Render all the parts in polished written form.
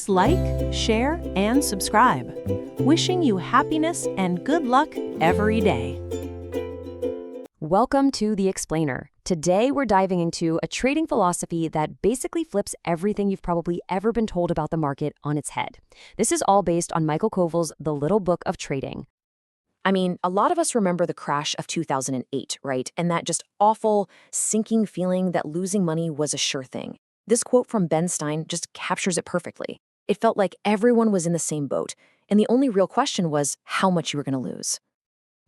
Please like, share, and subscribe. Wishing you happiness and good luck every day. Welcome to The Explainer. Today we're diving into a trading philosophy that basically flips everything you've probably ever been told about the market on its head. This is all based on Michael Covel's The Little Book of Trading. I mean, a lot of us remember the crash of 2008, right? And that just awful, sinking feeling that losing money was a sure thing. This quote from Ben Stein just captures it perfectly. It felt like everyone was in the same boat, and the only real question was how much you were going to lose.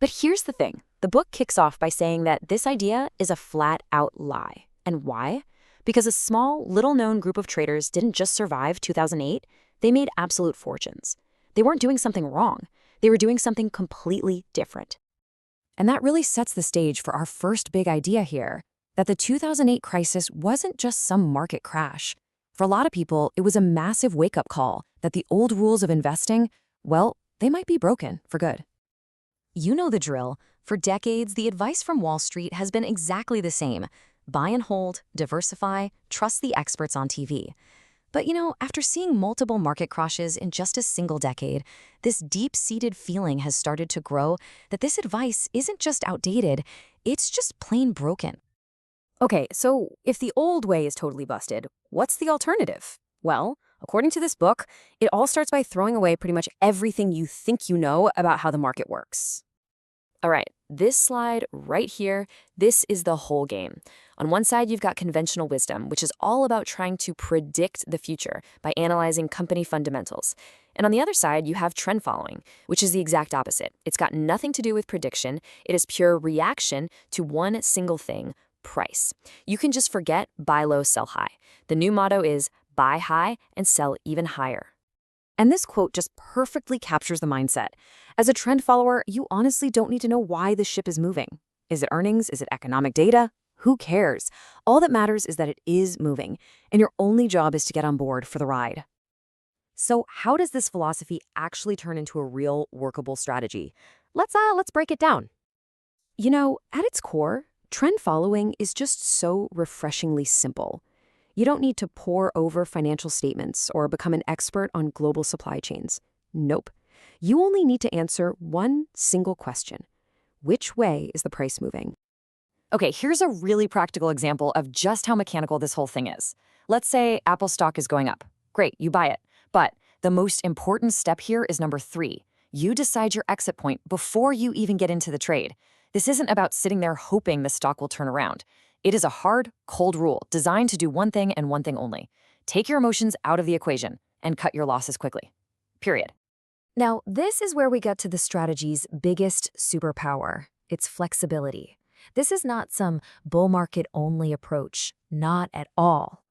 But here's the thing. The book kicks off by saying that this idea is a flat-out lie. And why? Because a small, little-known group of traders didn't just survive 2008, they made absolute fortunes. They weren't doing something wrong. They were doing something completely different. And that really sets the stage for our first big idea here, that the 2008 crisis wasn't just some market crash. For a lot of people, it was a massive wake-up call that the old rules of investing, well, they might be broken for good. You know the drill. For decades, the advice from Wall Street has been exactly the same. Buy and hold, diversify, trust the experts on TV. But after seeing multiple market crashes in just a single decade, this deep-seated feeling has started to grow that this advice isn't just outdated, it's just plain broken. Okay, so if the old way is totally busted, what's the alternative? Well, according to this book, it all starts by throwing away pretty much everything you think you know about how the market works. All right, this slide right here, this is the whole game. On one side, you've got conventional wisdom, which is all about trying to predict the future by analyzing company fundamentals. And on the other side, you have trend following, which is the exact opposite. It's got nothing to do with prediction. It is pure reaction to one single thing, price. You can just forget buy low, sell high. The new motto is buy high and sell even higher. And this quote just perfectly captures the mindset. As a trend follower, you honestly don't need to know why the ship is moving. Is it earnings? Is it economic data? Who cares? All that matters is that it is moving, and your only job is to get on board for the ride. So how does this philosophy actually turn into a real workable strategy? Let's break it down. At its core, trend following is just so refreshingly simple. You don't need to pore over financial statements or become an expert on global supply chains. Nope. You only need to answer one single question. Which way is the price moving? Okay, here's a really practical example of just how mechanical this whole thing is. Let's say Apple stock is going up. Great, you buy it. But the most important step here is number 3. You decide your exit point before you even get into the trade. This isn't about sitting there hoping the stock will turn around. It is a hard, cold rule designed to do one thing and one thing only. Take your emotions out of the equation and cut your losses quickly. Period. Now, this is where we get to the strategy's biggest superpower, its flexibility. This is not some bull market-only approach. Not at all.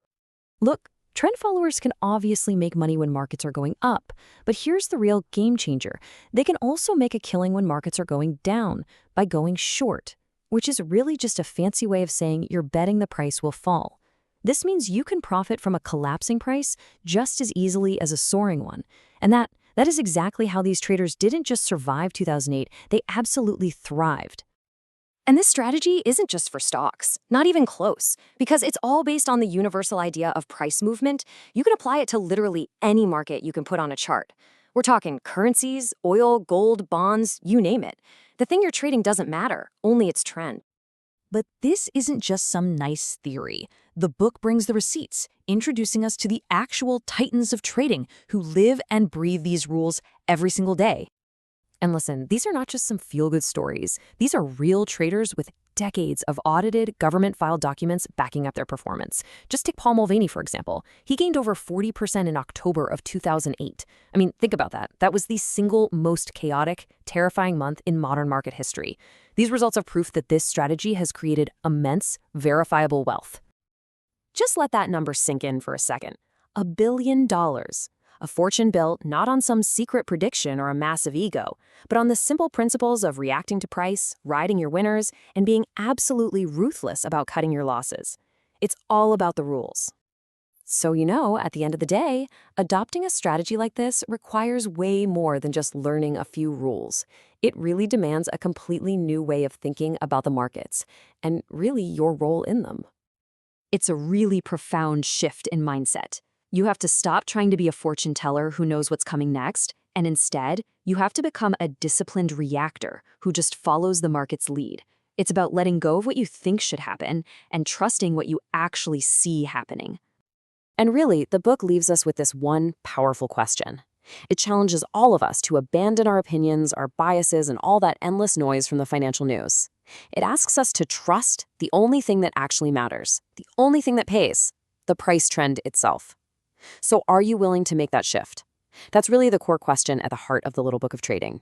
Look, trend followers can obviously make money when markets are going up, but here's the real game changer. They can also make a killing when markets are going down by going short, which is really just a fancy way of saying you're betting the price will fall. This means you can profit from a collapsing price just as easily as a soaring one. And that is exactly how these traders didn't just survive 2008, they absolutely thrived. And this strategy isn't just for stocks, not even close, because it's all based on the universal idea of price movement. You can apply it to literally any market you can put on a chart. We're talking currencies, oil, gold, bonds, you name it. The thing you're trading doesn't matter, only its trend. But this isn't just some nice theory. The book brings the receipts, introducing us to the actual titans of trading who live and breathe these rules every single day. And listen, these are not just some feel-good stories. These are real traders with decades of audited, government-filed documents backing up their performance. Just take Paul Mulvaney, for example. He gained over 40% in October of 2008. I mean, think about that. That was the single most chaotic, terrifying month in modern market history. These results are proof that this strategy has created immense, verifiable wealth. Just let that number sink in for a second. $1 billion. A fortune built not on some secret prediction or a massive ego, but on the simple principles of reacting to price, riding your winners, and being absolutely ruthless about cutting your losses. It's all about the rules. So at the end of the day, adopting a strategy like this requires way more than just learning a few rules. It really demands a completely new way of thinking about the markets, and really your role in them. It's a really profound shift in mindset. You have to stop trying to be a fortune teller who knows what's coming next, and instead, you have to become a disciplined reactor who just follows the market's lead. It's about letting go of what you think should happen and trusting what you actually see happening. And really, the book leaves us with this one powerful question. It challenges all of us to abandon our opinions, our biases, and all that endless noise from the financial news. It asks us to trust the only thing that actually matters, the only thing that pays, the price trend itself. So are you willing to make that shift? That's really the core question at the heart of the Little Book of Trading.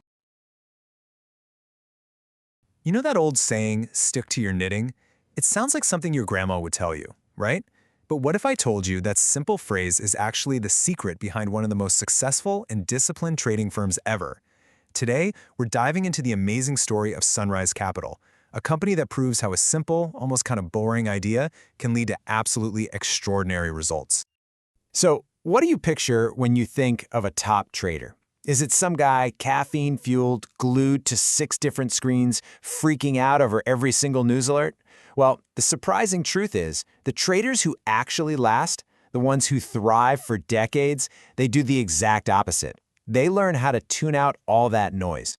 You know that old saying, stick to your knitting? It sounds like something your grandma would tell you, right? But what if I told you that simple phrase is actually the secret behind one of the most successful and disciplined trading firms ever? Today, we're diving into the amazing story of Sunrise Capital, a company that proves how a simple, almost kind of boring idea can lead to absolutely extraordinary results. So, what do you picture when you think of a top trader? Is it some guy caffeine-fueled, glued to 6 different screens, freaking out over every single news alert? Well, the surprising truth is, the traders who actually last, the ones who thrive for decades, they do the exact opposite. They learn how to tune out all that noise.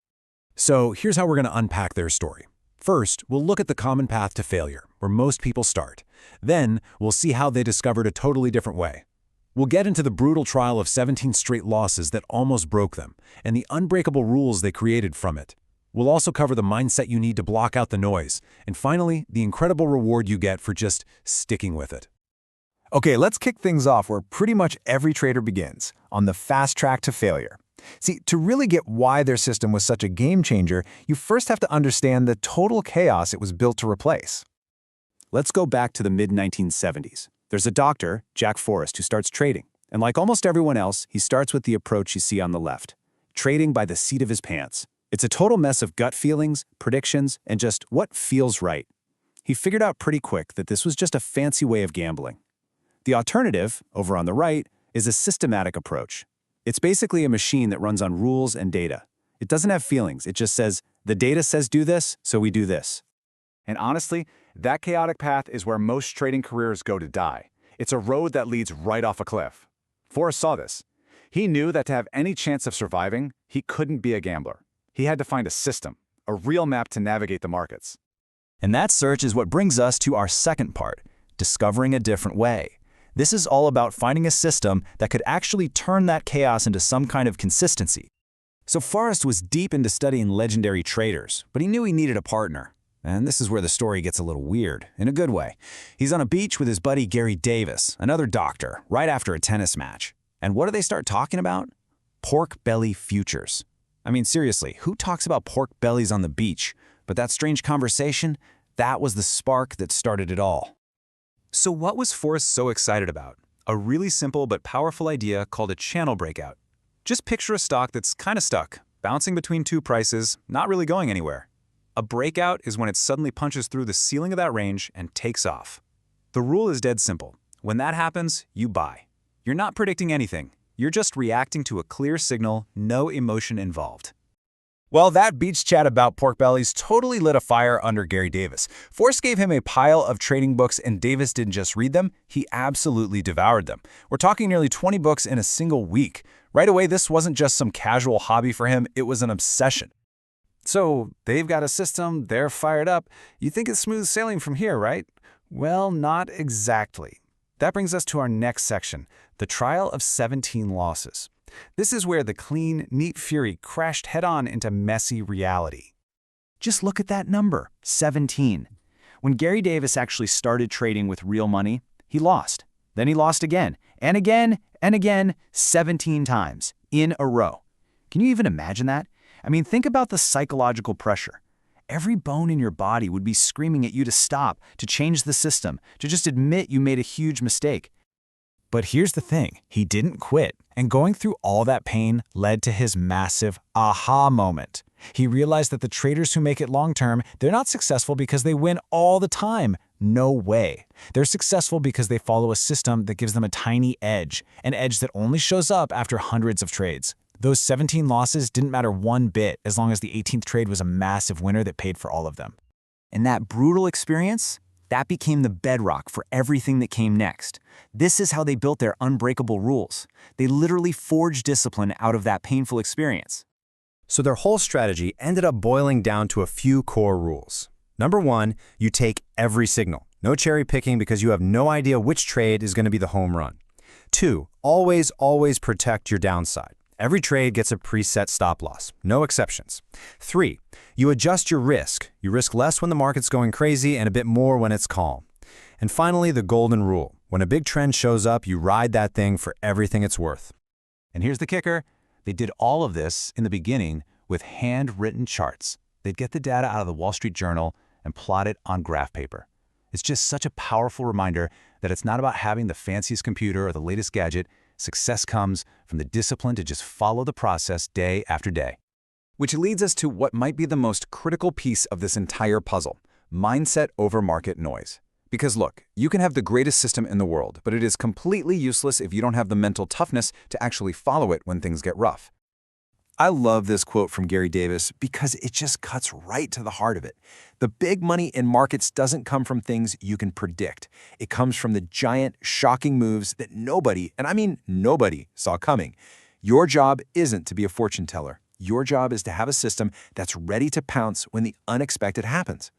So here's how we're going to unpack their story. First, we'll look at the common path to failure, where most people start. Then, we'll see how they discovered a totally different way. We'll get into the brutal trial of 17 straight losses that almost broke them, and the unbreakable rules they created from it. We'll also cover the mindset you need to block out the noise, and finally, the incredible reward you get for just sticking with it. Okay, let's kick things off where pretty much every trader begins, on the fast track to failure. See, to really get why their system was such a game changer, you first have to understand the total chaos it was built to replace. Let's go back to the mid-1970s. There's a doctor, Jack Forrest, who starts trading. And like almost everyone else, he starts with the approach you see on the left, trading by the seat of his pants. It's a total mess of gut feelings, predictions, and just what feels right. He figured out pretty quick that this was just a fancy way of gambling. The alternative, over on the right, is a systematic approach. It's basically a machine that runs on rules and data. It doesn't have feelings. It just says, the data says do this, so we do this. And honestly, that chaotic path is where most trading careers go to die. It's a road that leads right off a cliff. Forrest saw this. He knew that to have any chance of surviving, he couldn't be a gambler. He had to find a system, a real map to navigate the markets. And that search is what brings us to our second part, discovering a different way. This is all about finding a system that could actually turn that chaos into some kind of consistency. So Forrest was deep into studying legendary traders, but he knew he needed a partner. And this is where the story gets a little weird, in a good way. He's on a beach with his buddy Gary Davis, another doctor, right after a tennis match. And what do they start talking about? Pork belly futures. I mean, seriously, who talks about pork bellies on the beach? But that strange conversation, that was the spark that started it all. So what was Forrest so excited about? A really simple but powerful idea called a channel breakout. Just picture a stock that's kind of stuck, bouncing between 2 prices, not really going anywhere. A breakout is when it suddenly punches through the ceiling of that range and takes off. The rule is dead simple. When that happens, you buy. You're not predicting anything. You're just reacting to a clear signal, no emotion involved. Well, that beach chat about pork bellies totally lit a fire under Gary Davis. Forrest gave him a pile of trading books, and Davis didn't just read them, he absolutely devoured them. We're talking nearly 20 books in a single week. Right away, this wasn't just some casual hobby for him, it was an obsession. So, they've got a system, they're fired up. You think it's smooth sailing from here, right? Well, not exactly. That brings us to our next section, the trial of 17 losses. This is where the clean, neat fury crashed head-on into messy reality. Just look at that number, 17. When Gary Davis actually started trading with real money, he lost. Then he lost again, and again, and again, 17 times, in a row. Can you even imagine that? I mean, think about the psychological pressure. Every bone in your body would be screaming at you to stop, to change the system, to just admit you made a huge mistake. But here's the thing, he didn't quit, and going through all that pain led to his massive aha moment. He realized that the traders who make it long-term, they're not successful because they win all the time. No way. They're successful because they follow a system that gives them a tiny edge, an edge that only shows up after hundreds of trades. Those 17 losses didn't matter one bit as long as the 18th trade was a massive winner that paid for all of them. And that brutal experience, That became the bedrock for everything that came next. This is how they built their unbreakable rules. They literally forged discipline out of that painful experience. So their whole strategy ended up boiling down to a few core rules. Number 1, you take every signal. No cherry picking because you have no idea which trade is going to be the home run. 2, always protect your downside. Every trade gets a preset stop loss, no exceptions. 3, you adjust your risk. You risk less when the market's going crazy and a bit more when it's calm. And finally, the golden rule. When a big trend shows up, you ride that thing for everything it's worth. And here's the kicker. They did all of this in the beginning with handwritten charts. They'd get the data out of the Wall Street Journal and plot it on graph paper. It's just such a powerful reminder that it's not about having the fanciest computer or the latest gadget. Success comes from the discipline to just follow the process day after day. Which leads us to what might be the most critical piece of this entire puzzle: mindset over market noise. Because look, you can have the greatest system in the world, but it is completely useless if you don't have the mental toughness to actually follow it when things get rough. I love this quote from Gary Davis because it just cuts right to the heart of it. The big money in markets doesn't come from things you can predict. It comes from the giant, shocking moves that nobody, and I mean nobody, saw coming. Your job isn't to be a fortune teller. Your job is to have a system that's ready to pounce when the unexpected happens.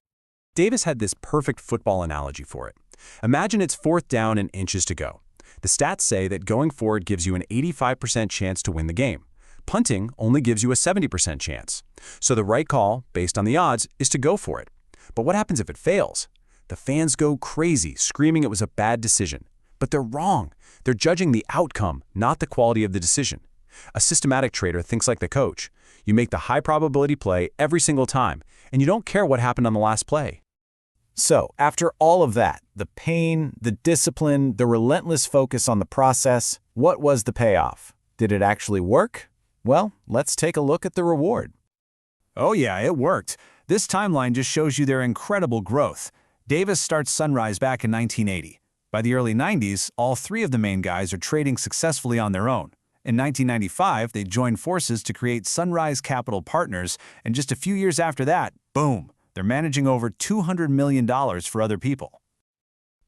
Davis had this perfect football analogy for it. Imagine it's 4th down and inches to go. The stats say that going forward gives you an 85% chance to win the game. Punting only gives you a 70% chance. So the right call, based on the odds, is to go for it. But what happens if it fails? The fans go crazy, screaming it was a bad decision. But they're wrong. They're judging the outcome, not the quality of the decision. A systematic trader thinks like the coach. You make the high probability play every single time, and you don't care what happened on the last play. So, after all of that, the pain, the discipline, the relentless focus on the process, what was the payoff? Did it actually work? Well, let's take a look at the reward. Oh yeah, it worked. This timeline just shows you their incredible growth. Davis starts Sunrise back in 1980. By the early 90s, all 3 of the main guys are trading successfully on their own. In 1995, they joined forces to create Sunrise Capital Partners, and just a few years after that, boom, they're managing over $200 million for other people.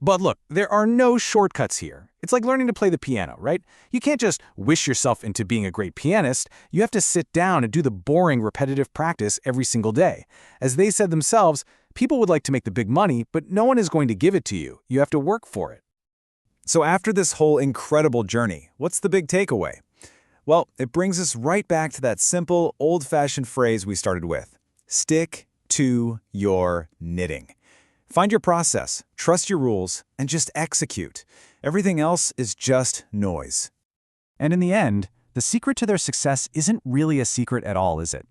But look, there are no shortcuts here. It's like learning to play the piano, right? You can't just wish yourself into being a great pianist. You have to sit down and do the boring, repetitive practice every single day. As they said themselves, people would like to make the big money, but no one is going to give it to you. You have to work for it. So after this whole incredible journey, what's the big takeaway? Well, it brings us right back to that simple, old-fashioned phrase we started with. Stick to your knitting. Find your process, trust your rules, and just execute. Everything else is just noise. And in the end, the secret to their success isn't really a secret at all, is it?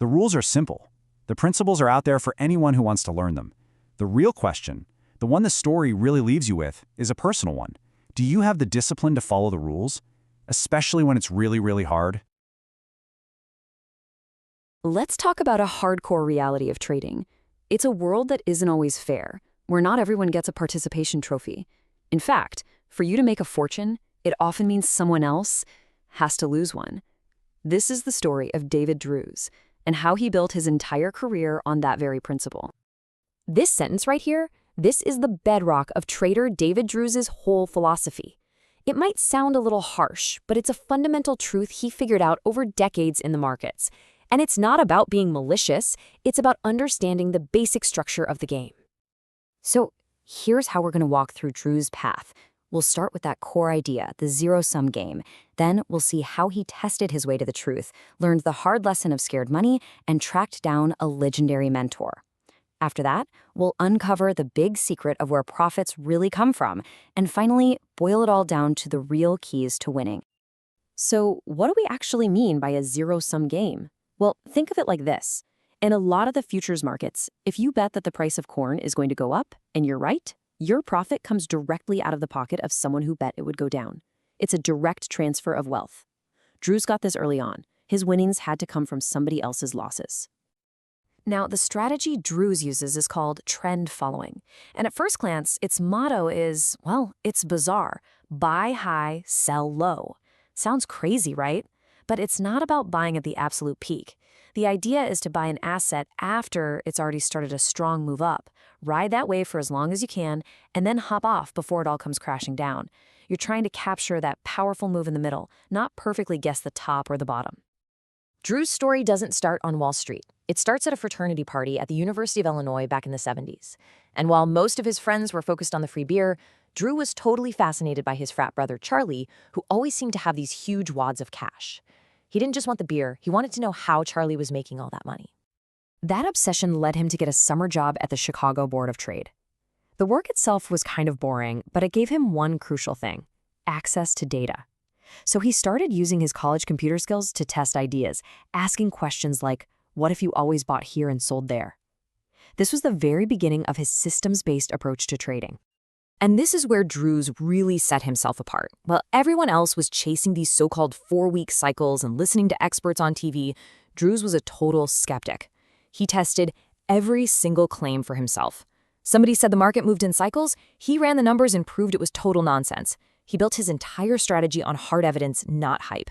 The rules are simple. The principles are out there for anyone who wants to learn them. The real question, the one the story really leaves you with, is a personal one. Do you have the discipline to follow the rules, especially when it's really, really hard? Let's talk about a hardcore reality of trading. It's a world that isn't always fair, where not everyone gets a participation trophy. In fact, for you to make a fortune, it often means someone else has to lose one. This is the story of David Drews and how he built his entire career on that very principle. This sentence right here, this is the bedrock of trader David Drews' whole philosophy. It might sound a little harsh, but it's a fundamental truth he figured out over decades in the markets. And it's not about being malicious, it's about understanding the basic structure of the game. So here's how we're going to walk through Drew's path. We'll start with that core idea, the zero-sum game. Then we'll see how he tested his way to the truth, learned the hard lesson of scared money, and tracked down a legendary mentor. After that, we'll uncover the big secret of where profits really come from, and finally, boil it all down to the real keys to winning. So what do we actually mean by a zero-sum game? Well, think of it like this. In a lot of the futures markets, if you bet that the price of corn is going to go up, and you're right, your profit comes directly out of the pocket of someone who bet it would go down. It's a direct transfer of wealth. Drews got this early on. His winnings had to come from somebody else's losses. Now, the strategy Drews uses is called trend following. And at first glance, its motto is, well, it's bizarre. Buy high, sell low. Sounds crazy, right? But it's not about buying at the absolute peak. The idea is to buy an asset after it's already started a strong move up, ride that wave for as long as you can, and then hop off before it all comes crashing down. You're trying to capture that powerful move in the middle, not perfectly guess the top or the bottom. Drew's story doesn't start on Wall Street. It starts at a fraternity party at the University of Illinois back in the 70s. And while most of his friends were focused on the free beer, Drew was totally fascinated by his frat brother Charlie, who always seemed to have these huge wads of cash. He didn't just want the beer, he wanted to know how Charlie was making all that money. That obsession led him to get a summer job at the Chicago Board of Trade. The work itself was kind of boring, but it gave him one crucial thing: access to data. So he started using his college computer skills to test ideas, asking questions like, what if you always bought here and sold there? This was the very beginning of his systems-based approach to trading. And this is where Drew's really set himself apart. While everyone else was chasing these so-called 4-week cycles and listening to experts on TV, Drew's was a total skeptic. He tested every single claim for himself. Somebody said the market moved in cycles, he ran the numbers and proved it was total nonsense. He built his entire strategy on hard evidence, not hype.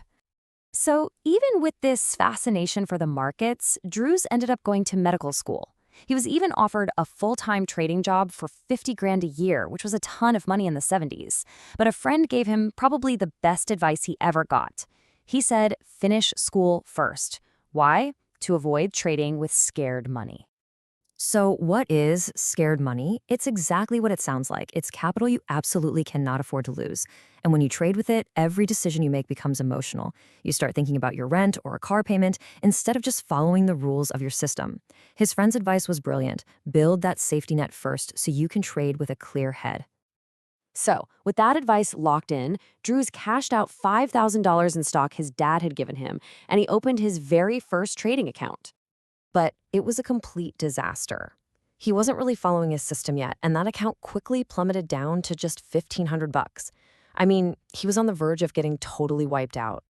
So even with this fascination for the markets, Drew's ended up going to medical school. He was even offered a full-time trading job for $50,000 a year, which was a ton of money in the 70s. But a friend gave him probably the best advice he ever got. He said, finish school first. Why? To avoid trading with scared money. So what is scared money? It's exactly what it sounds like. It's capital you absolutely cannot afford to lose. And when you trade with it, every decision you make becomes emotional. You start thinking about your rent or a car payment instead of just following the rules of your system. His friend's advice was brilliant. Build that safety net first so you can trade with a clear head. So, with that advice locked in, Drew's cashed out $5,000 in stock his dad had given him, and he opened his very first trading account. But it was a complete disaster. He wasn't really following his system yet, and that account quickly plummeted down to just $1,500. I mean, he was on the verge of getting totally wiped out.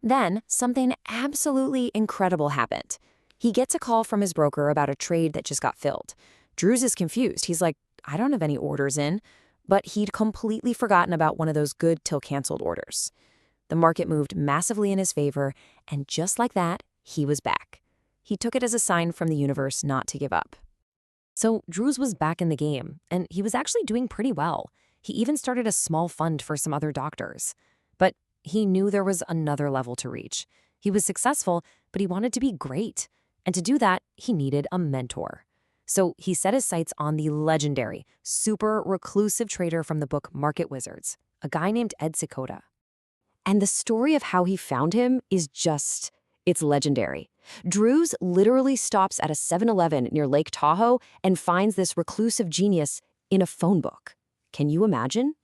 Then, something absolutely incredible happened. He gets a call from his broker about a trade that just got filled. Drew's is confused. He's like, I don't have any orders in. But he'd completely forgotten about one of those good till canceled orders. The market moved massively in his favor, and just like that, he was back. He took it as a sign from the universe not to give up. So Drew's was back in the game, and he was actually doing pretty well. He even started a small fund for some other doctors. But he knew there was another level to reach. He was successful, but he wanted to be great. And to do that, he needed a mentor. So he set his sights on the legendary, super reclusive trader from the book Market Wizards, a guy named Ed Seykota. And the story of how he found him is it's legendary. Drew's literally stops at a 7-Eleven near Lake Tahoe and finds this reclusive genius in a phone book. Can you imagine?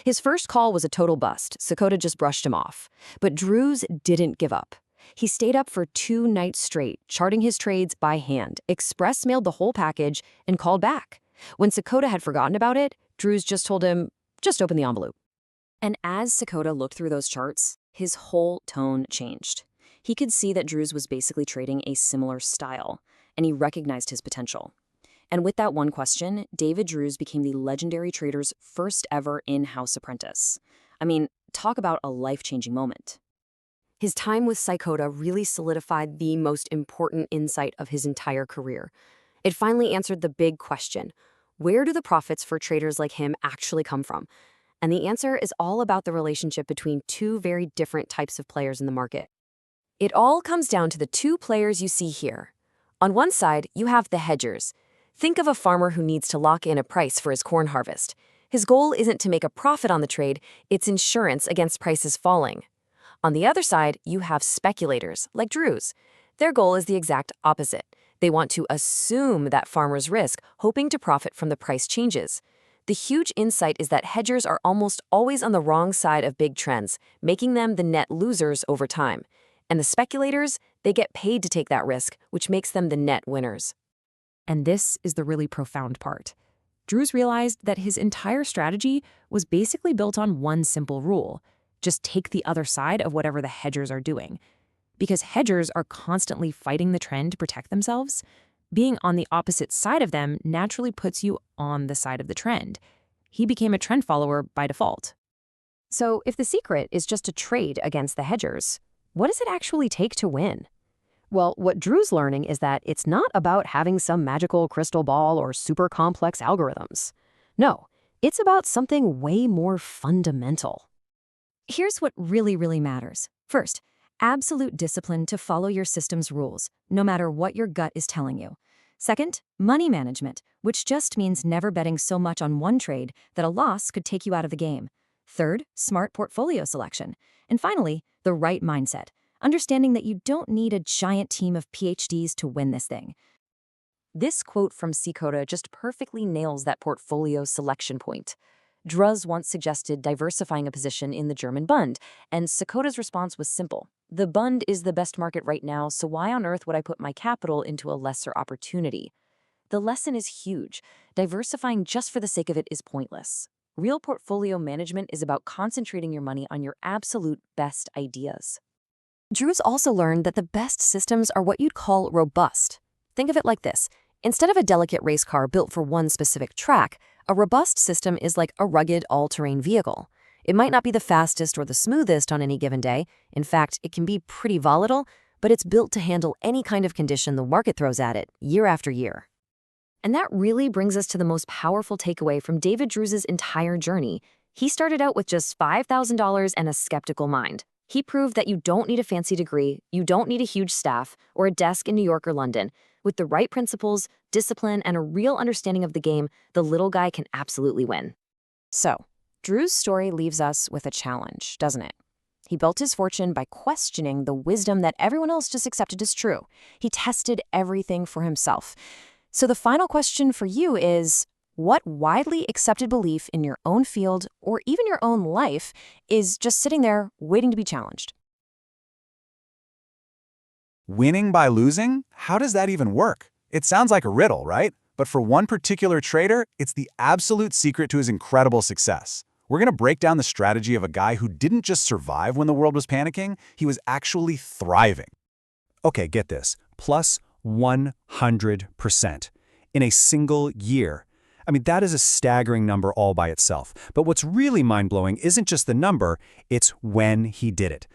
His first call was a total bust. Seykota just brushed him off. But Drew's didn't give up. He stayed up for 2 nights straight, charting his trades by hand, express mailed the whole package, and called back. When Seykota had forgotten about it, Drew's just told him, just open the envelope. And as Seykota looked through those charts, his whole tone changed. He could see that Drew's was basically trading a similar style, and he recognized his potential. And with that one question, David Drew's became the legendary trader's first ever in-house apprentice. I mean, talk about a life-changing moment. His time with Seykota really solidified the most important insight of his entire career. It finally answered the big question: where do the profits for traders like him actually come from? And the answer is all about the relationship between 2 very different types of players in the market. It all comes down to the 2 players you see here. On one side, you have the hedgers. Think of a farmer who needs to lock in a price for his corn harvest. His goal isn't to make a profit on the trade, it's insurance against prices falling. On the other side, you have speculators, like Drew's. Their goal is the exact opposite. They want to assume that farmers risk, hoping to profit from the price changes. The huge insight is that hedgers are almost always on the wrong side of big trends, making them the net losers over time. And the speculators, they get paid to take that risk, which makes them the net winners. And this is the really profound part. Drew's realized that his entire strategy was basically built on one simple rule: just take the other side of whatever the hedgers are doing. Because hedgers are constantly fighting the trend to protect themselves, being on the opposite side of them naturally puts you on the side of the trend. He became a trend follower by default. So if the secret is just to trade against the hedgers, what does it actually take to win? Well, what Drew's learning is that it's not about having some magical crystal ball or super complex algorithms. No, it's about something way more fundamental. Here's what really matters. First, absolute discipline to follow your system's rules, no matter what your gut is telling you. Second, money management, which just means never betting so much on one trade that a loss could take you out of the game. Third, smart portfolio selection. And finally, the right mindset, understanding that you don't need a giant team of PhDs to win this thing. This quote from Sikota just perfectly nails that portfolio selection point. Druz once suggested diversifying a position in the German Bund, and Sikota's response was simple. The Bund is the best market right now, so why on earth would I put my capital into a lesser opportunity? The lesson is huge. Diversifying just for the sake of it is pointless. Real portfolio management is about concentrating your money on your absolute best ideas. Drew's also learned that the best systems are what you'd call robust. Think of it like this. Instead of a delicate race car built for one specific track, a robust system is like a rugged, all-terrain vehicle. It might not be the fastest or the smoothest on any given day. In fact, it can be pretty volatile, but it's built to handle any kind of condition the market throws at it, year after year. And that really brings us to the most powerful takeaway from David Drew's entire journey. He started out with just $5,000 and a skeptical mind. He proved that you don't need a fancy degree, you don't need a huge staff, or a desk in New York or London. With the right principles, discipline, and a real understanding of the game, the little guy can absolutely win. So, Drew's story leaves us with a challenge, doesn't it? He built his fortune by questioning the wisdom that everyone else just accepted as true. He tested everything for himself. So the final question for you is, what widely accepted belief in your own field or even your own life is just sitting there waiting to be challenged? Winning by losing? How does that even work? It sounds like a riddle, right? But for one particular trader, it's the absolute secret to his incredible success. We're going to break down the strategy of a guy who didn't just survive when the world was panicking, he was actually thriving. Okay, get this. Plus 100% in a single year. I mean, that is a staggering number all by itself. But what's really mind-blowing isn't just the number, it's when he did it.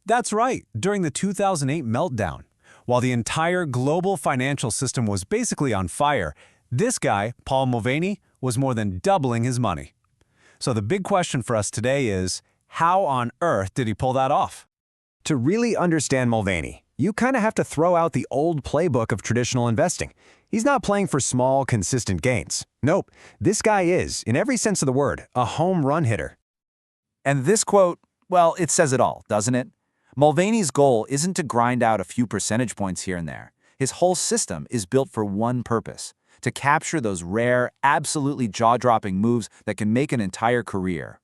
That's right, during the 2008 meltdown. While the entire global financial system was basically on fire, this guy, Paul Mulvaney, was more than doubling his money. So the big question for us today is, how on earth did he pull that off? To really understand Mulvaney, you kind of have to throw out the old playbook of traditional investing. He's not playing for small, consistent gains. Nope, this guy is, in every sense of the word, a home run hitter. And this quote, well, it says it all, doesn't it? Mulvaney's goal isn't to grind out a few percentage points here and there. His whole system is built for one purpose, to capture those rare, absolutely jaw-dropping moves that can make an entire career.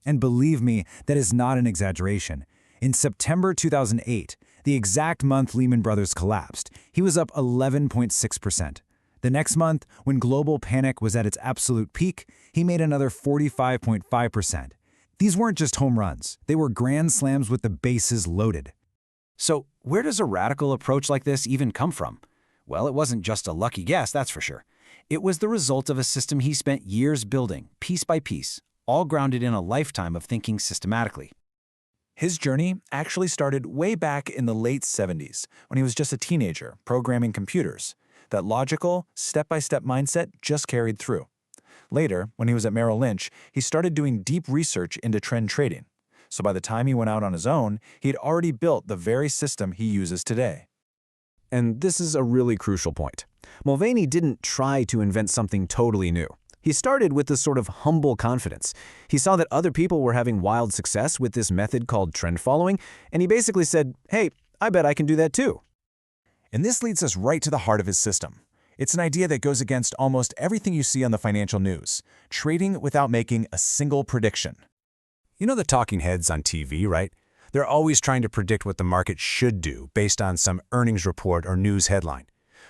And believe me, that is not an exaggeration. In September 2008, the exact month Lehman Brothers collapsed, he was up 11.6%. The next month, when global panic was at its absolute peak, he made another 45.5%. These weren't just home runs. They were grand slams with the bases loaded. So, where does a radical approach like this even come from? Well, it wasn't just a lucky guess, that's for sure. It was the result of a system he spent years building, piece by piece, all grounded in a lifetime of thinking systematically. His journey actually started way back in the late 70s, when he was just a teenager programming computers. That logical, step-by-step mindset just carried through. Later, when he was at Merrill Lynch, he started doing deep research into trend trading. So by the time he went out on his own, he had already built the very system he uses today. And this is a really crucial point. Mulvaney didn't try to invent something totally new. He started with this sort of humble confidence. He saw that other people were having wild success with this method called trend following, and he basically said, hey, I bet I can do that too. And this leads us right to the heart of his system. It's an idea that goes against almost everything you see on the financial news, trading without making a single prediction. You know the talking heads on TV, right? They're always trying to predict what the market should do based on some earnings report or news headline.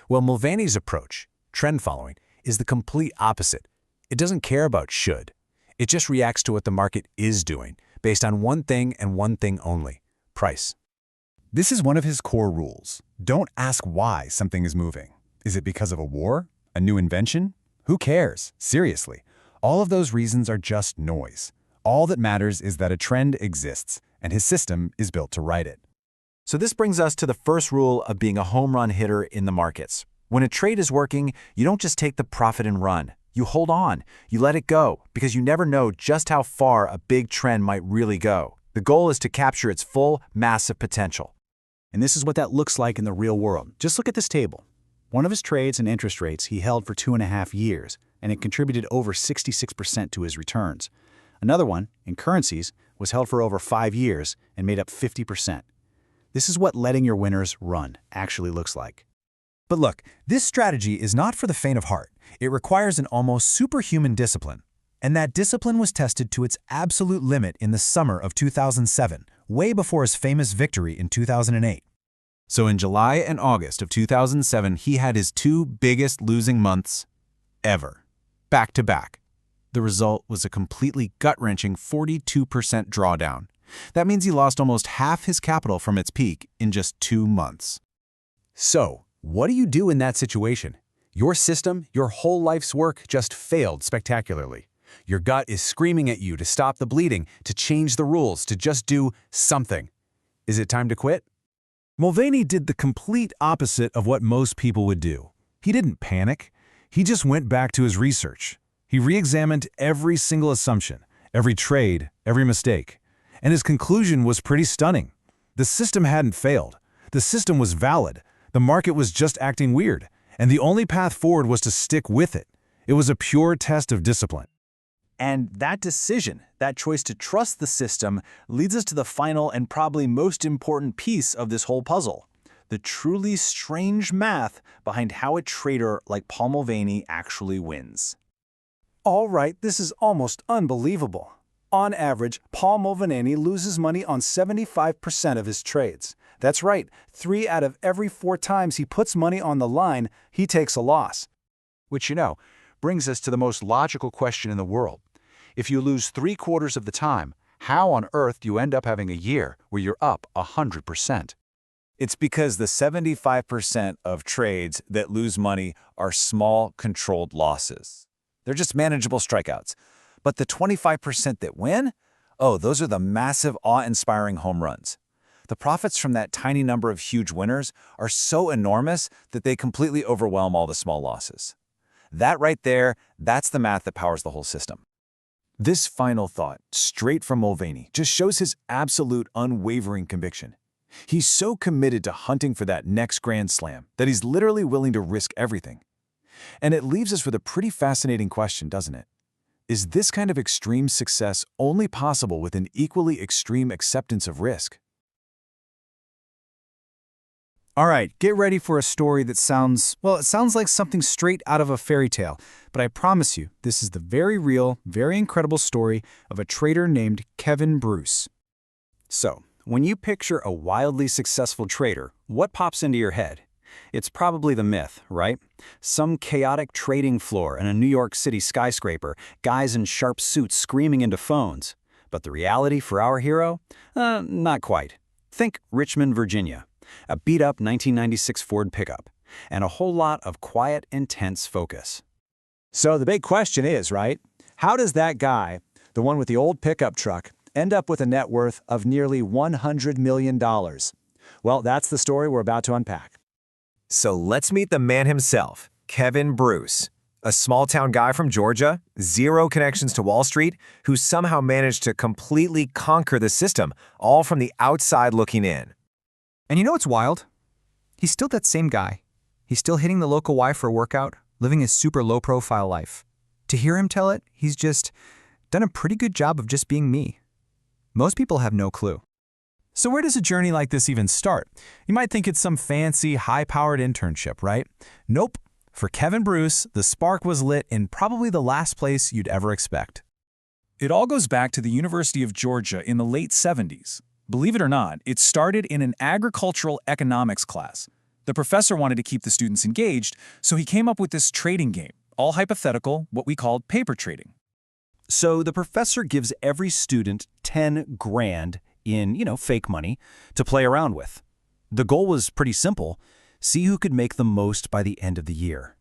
Well, Mulvaney's approach, trend following, is the complete opposite. It doesn't care about should. It just reacts to what the market is doing, based on one thing and one thing only, price. This is one of his core rules. Don't ask why something is moving. Is it because of a war? A new invention? Who cares? Seriously. All of those reasons are just noise. All that matters is that a trend exists, and his system is built to ride it. So this brings us to the first rule of being a home run hitter in the markets. When a trade is working, you don't just take the profit and run. You hold on. You let it go, because you never know just how far a big trend might really go. The goal is to capture its full, massive potential. And this is what that looks like in the real world. Just look at this table. One of his trades in interest rates he held for 2.5 years, and it contributed over 66% to his returns. Another one, in currencies, was held for over 5 years and made up 50%. This is what letting your winners run actually looks like. But look, this strategy is not for the faint of heart. It requires an almost superhuman discipline. And that discipline was tested to its absolute limit in the summer of 2007, way before his famous victory in 2008. So in July and August of 2007, he had his 2 biggest losing months ever, back to back. The result was a completely gut-wrenching 42% drawdown. That means he lost almost half his capital from its peak in just 2 months. So, what do you do in that situation? Your system, your whole life's work just failed spectacularly. Your gut is screaming at you to stop the bleeding, to change the rules, to just do something. Is it time to quit? Mulvaney did the complete opposite of what most people would do. He didn't panic. He just went back to his research. He re-examined every single assumption, every trade, every mistake. And his conclusion was pretty stunning. The system hadn't failed. The system was valid. The market was just acting weird. And the only path forward was to stick with it. It was a pure test of discipline. And that decision, that choice to trust the system, leads us to the final and probably most important piece of this whole puzzle: the truly strange math behind how a trader like Paul Mulvaney actually wins. All right, this is almost unbelievable. On average, Paul Mulvaney loses money on 75% of his trades. That's right, 3 out of every 4 times he puts money on the line, he takes a loss. Which, brings us to the most logical question in the world. If you lose 3/4 of the time, how on earth do you end up having a year where you're up 100%? It's because the 75% of trades that lose money are small, controlled losses. They're just manageable strikeouts. But the 25% that win? Oh, those are the massive, awe-inspiring home runs. The profits from that tiny number of huge winners are so enormous that they completely overwhelm all the small losses. That right there, that's the math that powers the whole system. This final thought, straight from Mulvaney, just shows his absolute unwavering conviction. He's so committed to hunting for that next grand slam that he's literally willing to risk everything. And it leaves us with a pretty fascinating question, doesn't it? Is this kind of extreme success only possible with an equally extreme acceptance of risk? All right, get ready for a story that sounds like something straight out of a fairy tale, but I promise you, this is the very real, very incredible story of a trader named Kevin Bruce. So, when you picture a wildly successful trader, what pops into your head? It's probably the myth, right? Some chaotic trading floor in a New York City skyscraper, guys in sharp suits screaming into phones. But the reality for our hero? Not quite. Think Richmond, Virginia. A beat-up 1996 Ford pickup, and a whole lot of quiet, intense focus. So the big question is, right? How does that guy, the one with the old pickup truck, end up with a net worth of nearly $100 million? Well, that's the story we're about to unpack. So let's meet the man himself, Kevin Bruce, a small-town guy from Georgia, zero connections to Wall Street, who somehow managed to completely conquer the system, all from the outside looking in. And you know what's wild? He's still that same guy. He's still hitting the local Y for a workout, living his super low-profile life. To hear him tell it, he's just done a pretty good job of just being me. Most people have no clue. So where does a journey like this even start? You might think it's some fancy, high-powered internship, right? Nope. For Kevin Bruce, the spark was lit in probably the last place you'd ever expect. It all goes back to the University of Georgia in the late 70s. Believe it or not, it started in an agricultural economics class. The professor wanted to keep the students engaged, so he came up with this trading game, all hypothetical, what we called paper trading. So the professor gives every student 10 grand in, fake money to play around with. The goal was pretty simple: see who could make the most by the end of the year.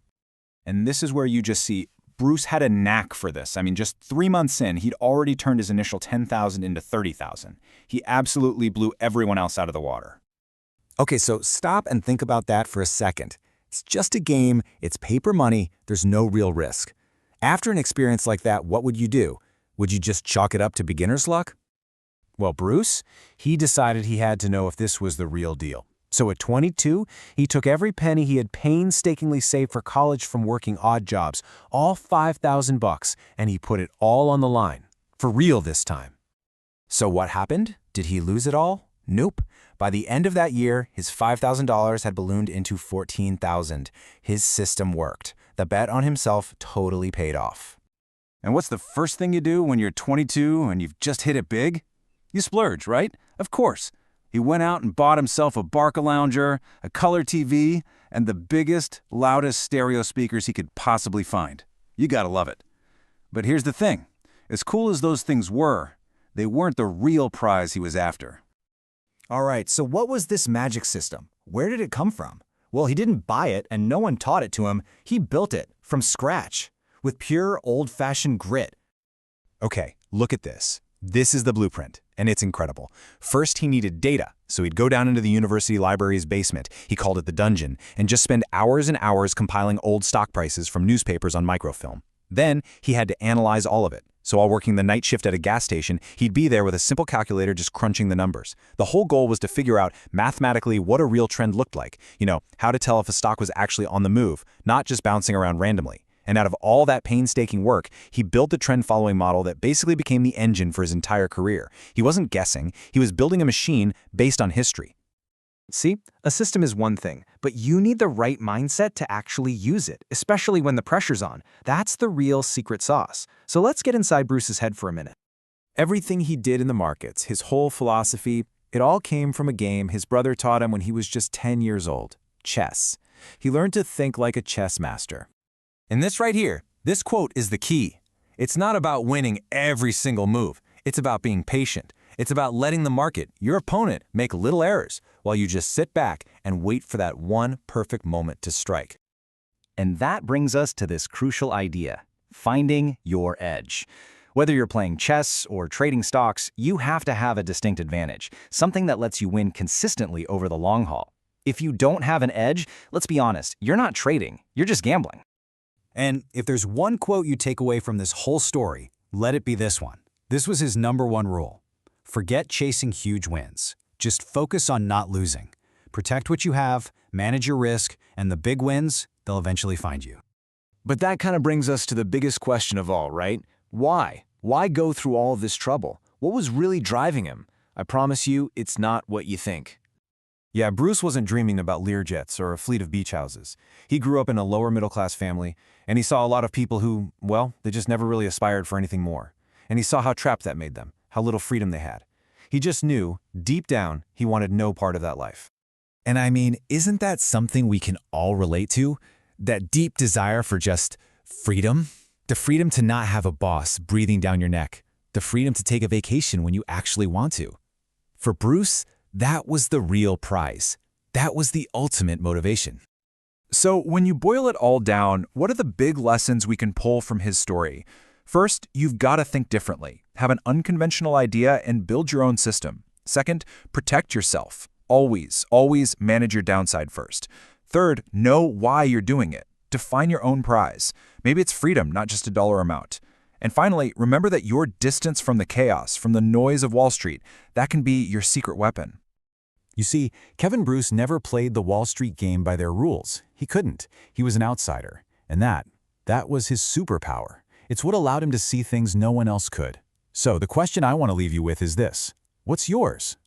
And this is where you just see Bruce had a knack for this. I mean, just 3 months in, he'd already turned his initial 10,000 into 30,000. He absolutely blew everyone else out of the water. Okay, so stop and think about that for a second. It's just a game, it's paper money, there's no real risk. After an experience like that, what would you do? Would you just chalk it up to beginner's luck? Well, Bruce, he decided he had to know if this was the real deal. So at 22, he took every penny he had painstakingly saved for college from working odd jobs, all $5,000, and he put it all on the line. For real this time. So what happened? Did he lose it all? Nope. By the end of that year, his $5,000 had ballooned into $14,000. His system worked. The bet on himself totally paid off. And what's the first thing you do when you're 22 and you've just hit it big? You splurge, right? Of course. He went out and bought himself a Barca lounger, a color TV, and the biggest, loudest stereo speakers he could possibly find. You gotta love it. But here's the thing. As cool as those things were, they weren't the real prize he was after. All right, so what was this magic system? Where did it come from? Well, he didn't buy it and no one taught it to him. He built it from scratch with pure old-fashioned grit. Okay, look at this. This is the blueprint, and it's incredible. First, he needed data, so he'd go down into the university library's basement, he called it the dungeon, and just spend hours and hours compiling old stock prices from newspapers on microfilm. Then, he had to analyze all of it. So while working the night shift at a gas station, he'd be there with a simple calculator just crunching the numbers. The whole goal was to figure out mathematically what a real trend looked like. You know, how to tell if a stock was actually on the move, not just bouncing around randomly. And out of all that painstaking work, he built the trend-following model that basically became the engine for his entire career. He wasn't guessing, he was building a machine based on history. See, a system is one thing, but you need the right mindset to actually use it, especially when the pressure's on. That's the real secret sauce. So let's get inside Bruce's head for a minute. Everything he did in the markets, his whole philosophy, it all came from a game his brother taught him when he was just 10 years old, chess. He learned to think like a chess master. And this right here, this quote is the key. It's not about winning every single move. It's about being patient. It's about letting the market, your opponent, make little errors while you just sit back and wait for that one perfect moment to strike. And that brings us to this crucial idea, finding your edge. Whether you're playing chess or trading stocks, you have to have a distinct advantage, something that lets you win consistently over the long haul. If you don't have an edge, let's be honest, you're not trading, you're just gambling. And if there's one quote you take away from this whole story, let it be this one. This was his #1 rule. Forget chasing huge wins. Just focus on not losing. Protect what you have, manage your risk, and the big wins, they'll eventually find you. But that kind of brings us to the biggest question of all, right? Why? Why go through all of this trouble? What was really driving him? I promise you, it's not what you think. Yeah, Bruce wasn't dreaming about Learjets or a fleet of beach houses. He grew up in a lower middle-class family, and he saw a lot of people who, well, they just never really aspired for anything more. And he saw how trapped that made them, how little freedom they had. He just knew, deep down, he wanted no part of that life. And I mean, isn't that something we can all relate to? That deep desire for just freedom? The freedom to not have a boss breathing down your neck. The freedom to take a vacation when you actually want to. For Bruce, that was the real prize. That was the ultimate motivation. So when you boil it all down, what are the big lessons we can pull from his story? First, you've got to think differently. Have an unconventional idea and build your own system. Second, protect yourself. Always, always manage your downside first. Third, know why you're doing it. Define your own prize. Maybe it's freedom, not just a dollar amount. And finally, remember that your distance from the chaos, from the noise of Wall Street, that can be your secret weapon. You see, Kevin Bruce never played the Wall Street game by their rules. He couldn't. He was an outsider. And that was his superpower. It's what allowed him to see things no one else could. So the question I want to leave you with is this. What's yours?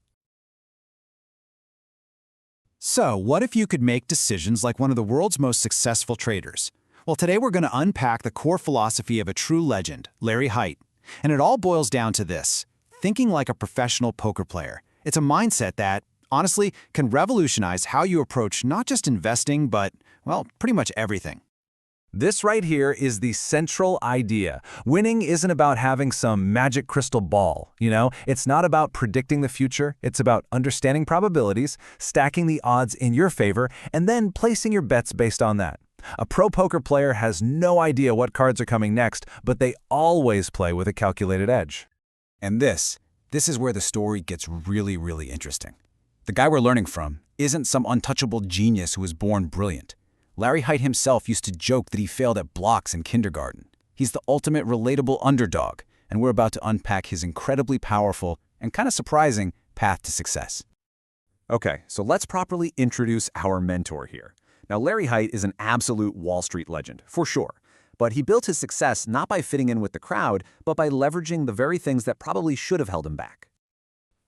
So, what if you could make decisions like one of the world's most successful traders? Well, today we're going to unpack the core philosophy of a true legend, Larry Hite. And it all boils down to this: thinking like a professional poker player. It's a mindset that, honestly, can revolutionize how you approach not just investing, but, well, pretty much everything. This right here is the central idea. Winning isn't about having some magic crystal ball, you know? It's not about predicting the future. It's about understanding probabilities, stacking the odds in your favor, and then placing your bets based on that. A pro poker player has no idea what cards are coming next, but they always play with a calculated edge. And this is where the story gets really, really interesting. The guy we're learning from isn't some untouchable genius who was born brilliant. Larry Hite himself used to joke that he failed at blocks in kindergarten. He's the ultimate relatable underdog, and we're about to unpack his incredibly powerful and kind of surprising path to success. Okay, so let's properly introduce our mentor here. Now, Larry Hite is an absolute Wall Street legend, for sure. But he built his success not by fitting in with the crowd, but by leveraging the very things that probably should have held him back.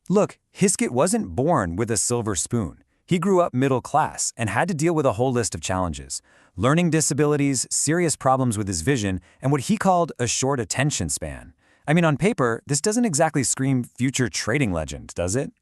Look, Hiskett wasn't born with a silver spoon. He grew up middle class and had to deal with a whole list of challenges. Learning disabilities, serious problems with his vision, and what he called a short attention span. I mean, on paper, this doesn't exactly scream future trading legend, does it?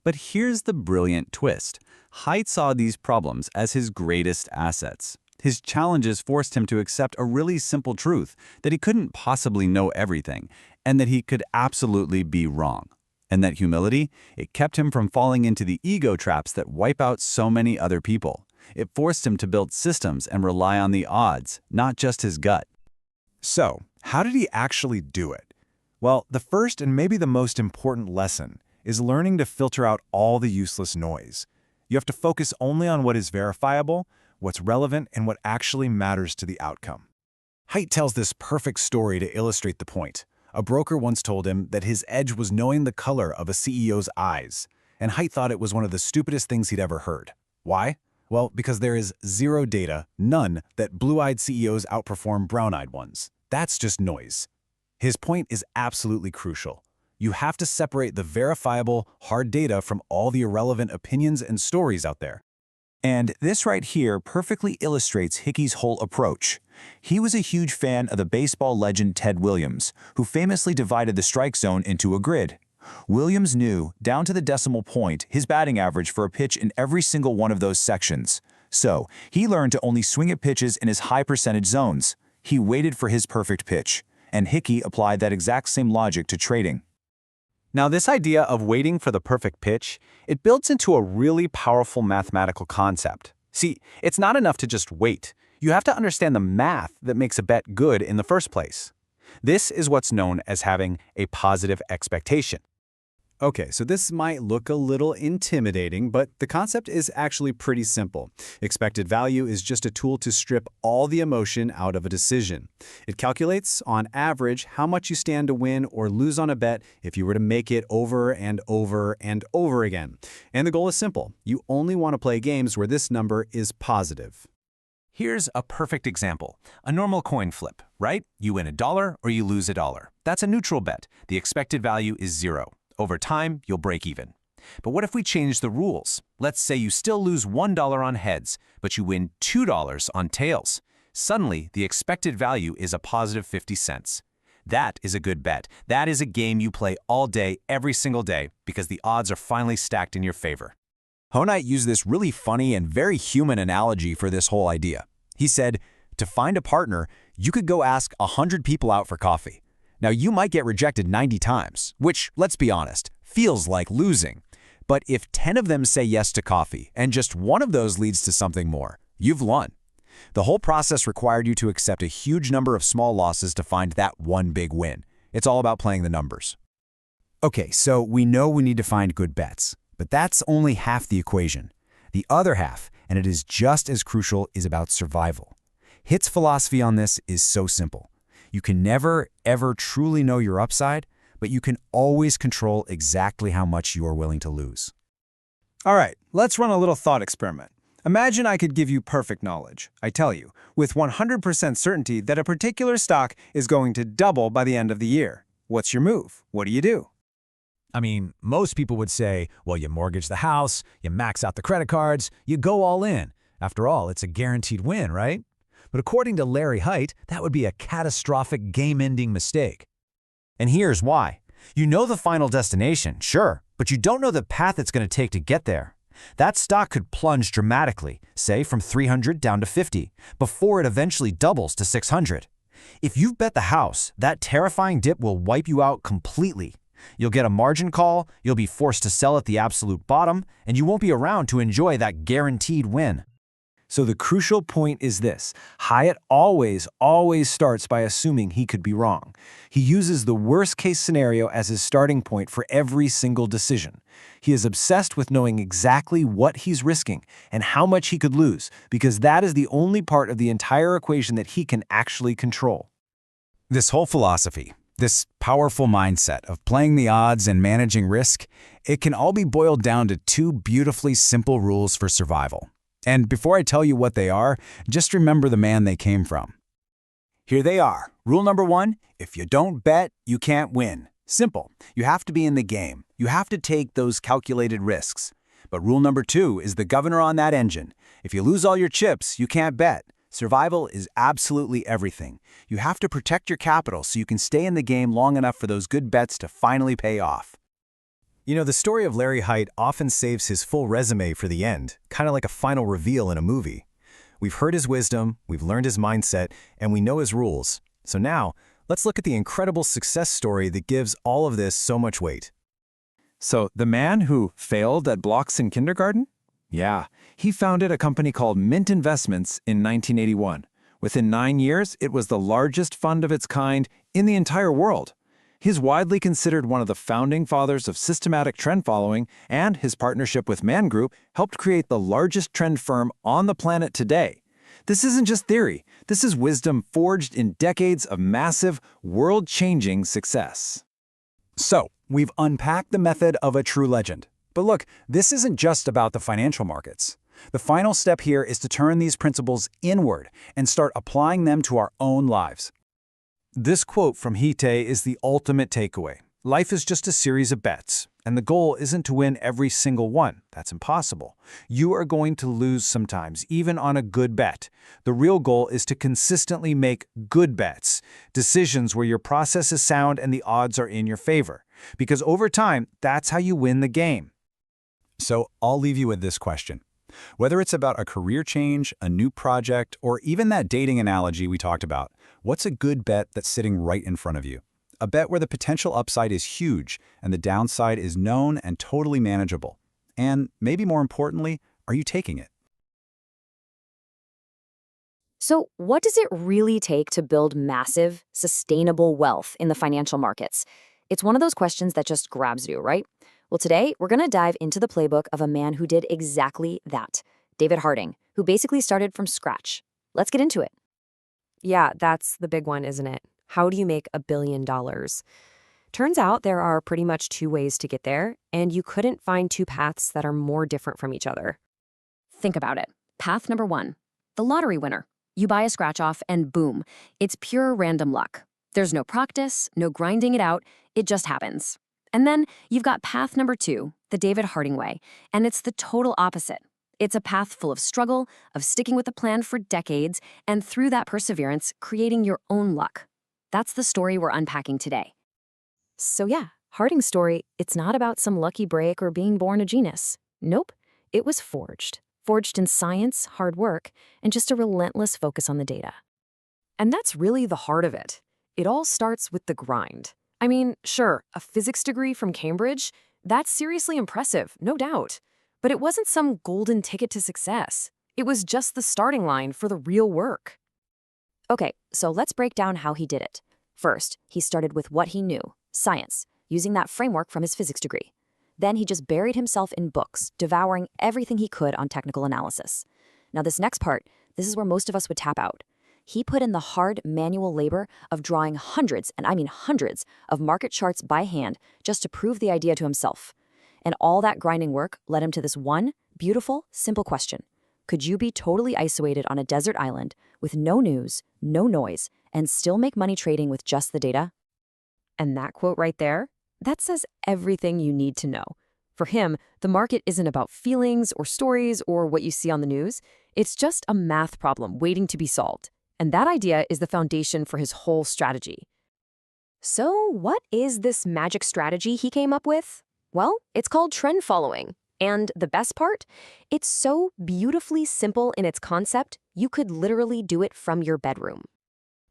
But here's the brilliant twist. Hite saw these problems as his greatest assets. His challenges forced him to accept a really simple truth, that he couldn't possibly know everything, and that he could absolutely be wrong. And that humility, it kept him from falling into the ego traps that wipe out so many other people. It forced him to build systems and rely on the odds, not just his gut. So, how did he actually do it? Well, the first and maybe the most important lesson is learning to filter out all the useless noise. You have to focus only on what is verifiable, what's relevant, and what actually matters to the outcome. Hite tells this perfect story to illustrate the point. A broker once told him that his edge was knowing the color of a CEO's eyes, and Hite thought it was one of the stupidest things he'd ever heard. Why? Well, because there is zero data, none, that blue-eyed CEOs outperform brown-eyed ones. That's just noise. His point is absolutely crucial. You have to separate the verifiable, hard data from all the irrelevant opinions and stories out there. And this right here perfectly illustrates Hickey's whole approach. He was a huge fan of the baseball legend Ted Williams, who famously divided the strike zone into a grid. Williams knew, down to the decimal point, his batting average for a pitch in every single one of those sections. So, he learned to only swing at pitches in his high percentage zones. He waited for his perfect pitch, and Hickey applied that exact same logic to trading. Now, this idea of waiting for the perfect pitch, it builds into a really powerful mathematical concept. See, it's not enough to just wait. You have to understand the math that makes a bet good in the first place. This is what's known as having a positive expectation. Okay, so this might look a little intimidating, but the concept is actually pretty simple. Expected value is just a tool to strip all the emotion out of a decision. It calculates, on average, how much you stand to win or lose on a bet if you were to make it over and over and over again. And the goal is simple. You only want to play games where this number is positive. Here's a perfect example. A normal coin flip, right? You win $1 or you lose $1. That's a neutral bet. The expected value is 0. Over time, you'll break even. But what if we change the rules? Let's say you still lose $1 on heads, but you win $2 on tails. Suddenly, the expected value is a positive 50 cents. That is a good bet. That is a game you play all day, every single day, because the odds are finally stacked in your favor. Honite used this really funny and very human analogy for this whole idea. He said, to find a partner, you could go ask 100 people out for coffee. Now, you might get rejected 90 times, which, let's be honest, feels like losing. But if 10 of them say yes to coffee, and just one of those leads to something more, you've won. The whole process required you to accept a huge number of small losses to find that one big win. It's all about playing the numbers. Okay, so we know we need to find good bets, but that's only half the equation. The other half, and it is just as crucial, is about survival. Hit's philosophy on this is so simple. You can never, ever truly know your upside, but you can always control exactly how much you are willing to lose. All right, let's run a little thought experiment. Imagine I could give you perfect knowledge. I tell you, with 100% certainty that a particular stock is going to double by the end of the year. What's your move? What do you do? I mean, most people would say, well, you mortgage the house, you max out the credit cards, you go all in. After all, it's a guaranteed win, right? But according to Larry Hite, that would be a catastrophic game-ending mistake. And here's why. You know the final destination, sure, but you don't know the path it's going to take to get there. That stock could plunge dramatically, say from 300 down to 50, before it eventually doubles to 600. If you've bet the house, that terrifying dip will wipe you out completely. You'll get a margin call, you'll be forced to sell at the absolute bottom, and you won't be around to enjoy that guaranteed win. So the crucial point is this. Hite always starts by assuming he could be wrong. He uses the worst-case scenario as his starting point for every single decision. He is obsessed with knowing exactly what he's risking and how much he could lose, because that is the only part of the entire equation that he can actually control. This whole philosophy, this powerful mindset of playing the odds and managing risk, it can all be boiled down to two beautifully simple rules for survival. And before I tell you what they are, just remember the man they came from. Here they are. Rule number 1, if you don't bet, you can't win. Simple. You have to be in the game. You have to take those calculated risks. But rule number 2 is the governor on that engine. If you lose all your chips, you can't bet. Survival is absolutely everything. You have to protect your capital so you can stay in the game long enough for those good bets to finally pay off. You know, the story of Larry Hite often saves his full resume for the end, kind of like a final reveal in a movie. We've heard his wisdom, we've learned his mindset, and we know his rules. So now, let's look at the incredible success story that gives all of this so much weight. So, the man who failed at blocks in kindergarten? Yeah, he founded a company called Mint Investments in 1981. Within 9 years, it was the largest fund of its kind in the entire world. He's widely considered one of the founding fathers of systematic trend following, and his partnership with Man Group helped create the largest trend firm on the planet today. This isn't just theory. This is wisdom forged in decades of massive, world-changing success. So, we've unpacked the method of a true legend. But look, this isn't just about the financial markets. The final step here is to turn these principles inward and start applying them to our own lives. This quote from Hite is the ultimate takeaway. Life is just a series of bets, and the goal isn't to win every single one. That's impossible. You are going to lose sometimes, even on a good bet. The real goal is to consistently make good bets, decisions where your process is sound and the odds are in your favor. Because over time, that's how you win the game. So I'll leave you with this question. Whether it's about a career change, a new project, or even that dating analogy we talked about, what's a good bet that's sitting right in front of you? A bet where the potential upside is huge and the downside is known and totally manageable. And maybe more importantly, are you taking it? So, what does it really take to build massive, sustainable wealth in the financial markets? It's one of those questions that just grabs you, right? Well, today, we're going to dive into the playbook of a man who did exactly that, David Harding, who basically started from scratch. Let's get into it. Yeah, that's the big one, isn't it? How do you make $1 billion? Turns out there are pretty much 2 ways to get there, and you couldn't find 2 paths that are more different from each other. Think about it. Path number 1, the lottery winner. You buy a scratch-off and boom, it's pure random luck. There's no practice, no grinding it out, it just happens. And then you've got path number 2, the David Harding way, and it's the total opposite. It's a path full of struggle, of sticking with the plan for decades, and through that perseverance, creating your own luck. That's the story we're unpacking today. So yeah, Harding's story, it's not about some lucky break or being born a genius. Nope, it was forged. Forged in science, hard work, and just a relentless focus on the data. And that's really the heart of it. It all starts with the grind. I mean, sure, a physics degree from Cambridge, that's seriously impressive, no doubt. But it wasn't some golden ticket to success. It was just the starting line for the real work. Okay, so let's break down how he did it. First, he started with what he knew, science, using that framework from his physics degree. Then he just buried himself in books, devouring everything he could on technical analysis. Now this next part, this is where most of us would tap out. He put in the hard manual labor of drawing hundreds, and I mean hundreds, of market charts by hand just to prove the idea to himself. And all that grinding work led him to this one beautiful, simple question. Could you be totally isolated on a desert island with no news, no noise, and still make money trading with just the data? And that quote right there, that says everything you need to know. For him, the market isn't about feelings or stories or what you see on the news. It's just a math problem waiting to be solved. And that idea is the foundation for his whole strategy. So what is this magic strategy he came up with? Well, it's called trend following. And the best part? It's so beautifully simple in its concept, you could literally do it from your bedroom.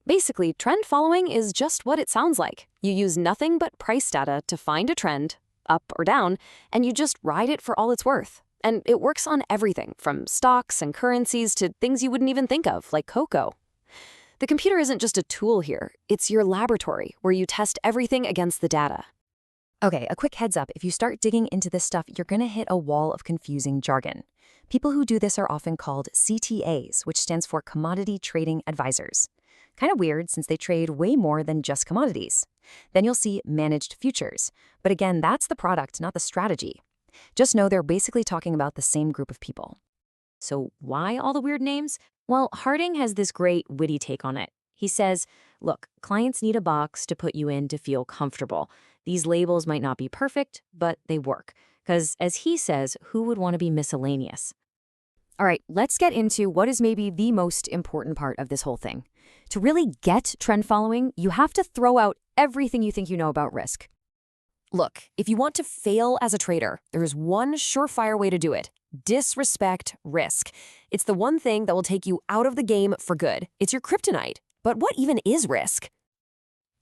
Basically, trend following is just what it sounds like. You use nothing but price data to find a trend, up or down, and you just ride it for all it's worth. And it works on everything from stocks and currencies to things you wouldn't even think of, like cocoa. The computer isn't just a tool here, it's your laboratory where you test everything against the data. Okay, a quick heads up, if you start digging into this stuff, you're gonna hit a wall of confusing jargon. People who do this are often called CTAs, which stands for Commodity Trading Advisors. Kind of weird since they trade way more than just commodities. Then you'll see managed futures. But again, that's the product, not the strategy. Just know they're basically talking about the same group of people. So why all the weird names? Well, Harding has this great witty take on it. He says, look, clients need a box to put you in to feel comfortable. These labels might not be perfect, but they work. Because as he says, who would want to be miscellaneous? All right, let's get into what is maybe the most important part of this whole thing. To really get trend following, you have to throw out everything you think you know about risk. Look, if you want to fail as a trader, there is one surefire way to do it. Disrespect risk. It's the one thing that will take you out of the game for good. It's your kryptonite. But what even is risk?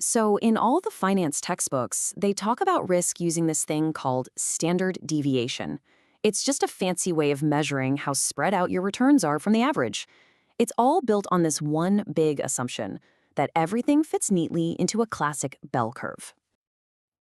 So in all the finance textbooks, they talk about risk using this thing called standard deviation. It's just a fancy way of measuring how spread out your returns are from the average. It's all built on this one big assumption, that everything fits neatly into a classic bell curve.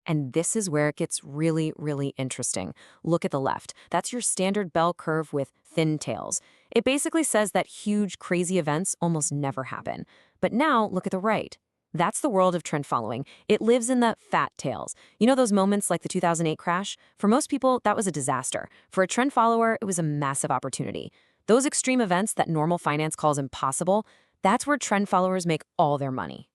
And this is where it gets really, really interesting. Look at the left. That's your standard bell curve with thin tails. It basically says that huge, crazy events almost never happen. But now look at the right. That's the world of trend following. It lives in the fat tails. You know those moments like the 2008 crash? For most people, that was a disaster. For a trend follower, it was a massive opportunity. Those extreme events that normal finance calls impossible, that's where trend followers make all their money.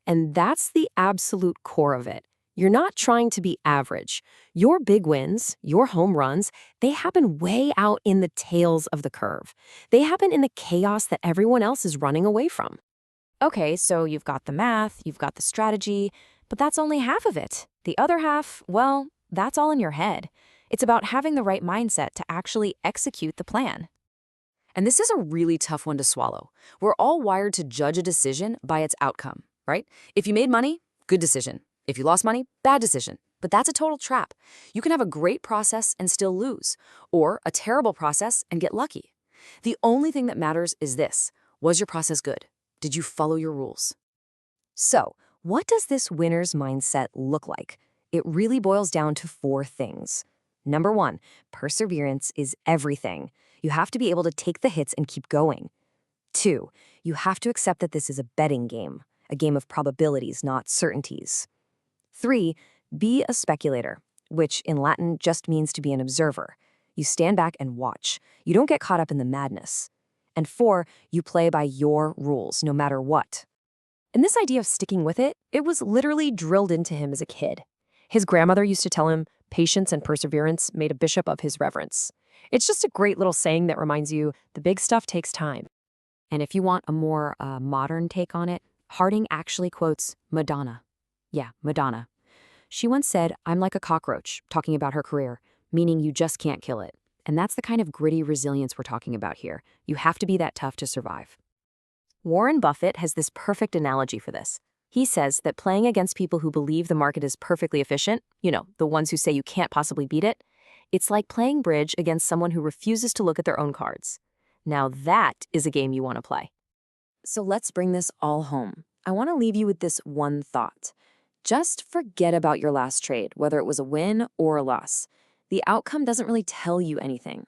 And that's the absolute core of it. You're not trying to be average. Your big wins, your home runs, they happen way out in the tails of the curve. They happen in the chaos that everyone else is running away from. Okay, so you've got the math, you've got the strategy, but that's only half of it. The other half, well, that's all in your head. It's about having the right mindset to actually execute the plan. And this is a really tough one to swallow. We're all wired to judge a decision by its outcome, right? If you made money, good decision. If you lost money, bad decision. But that's a total trap. You can have a great process and still lose, or a terrible process and get lucky. The only thing that matters is this. Was your process good? Did you follow your rules? So, what does this winner's mindset look like? It really boils down to 4 things. Number 1, perseverance is everything. You have to be able to take the hits and keep going. 2, you have to accept that this is a betting game, a game of probabilities, not certainties. 3, be a speculator, which in Latin just means to be an observer. You stand back and watch. You don't get caught up in the madness. And 4, you play by your rules, no matter what. And this idea of sticking with it, it was literally drilled into him as a kid. His grandmother used to tell him, patience and perseverance made a bishop of his reverence. It's just a great little saying that reminds you, the big stuff takes time. And if you want a more modern take on it, Harding actually quotes Madonna. Yeah, Madonna. She once said, "I'm like a cockroach," talking about her career, meaning you just can't kill it. And that's the kind of gritty resilience we're talking about here. You have to be that tough to survive. Warren Buffett has this perfect analogy for this. He says that playing against people who believe the market is perfectly efficient, you know, the ones who say you can't possibly beat it, it's like playing bridge against someone who refuses to look at their own cards. Now that is a game you want to play. So let's bring this all home. I want to leave you with this one thought. Just forget about your last trade, whether it was a win or a loss. The outcome doesn't really tell you anything.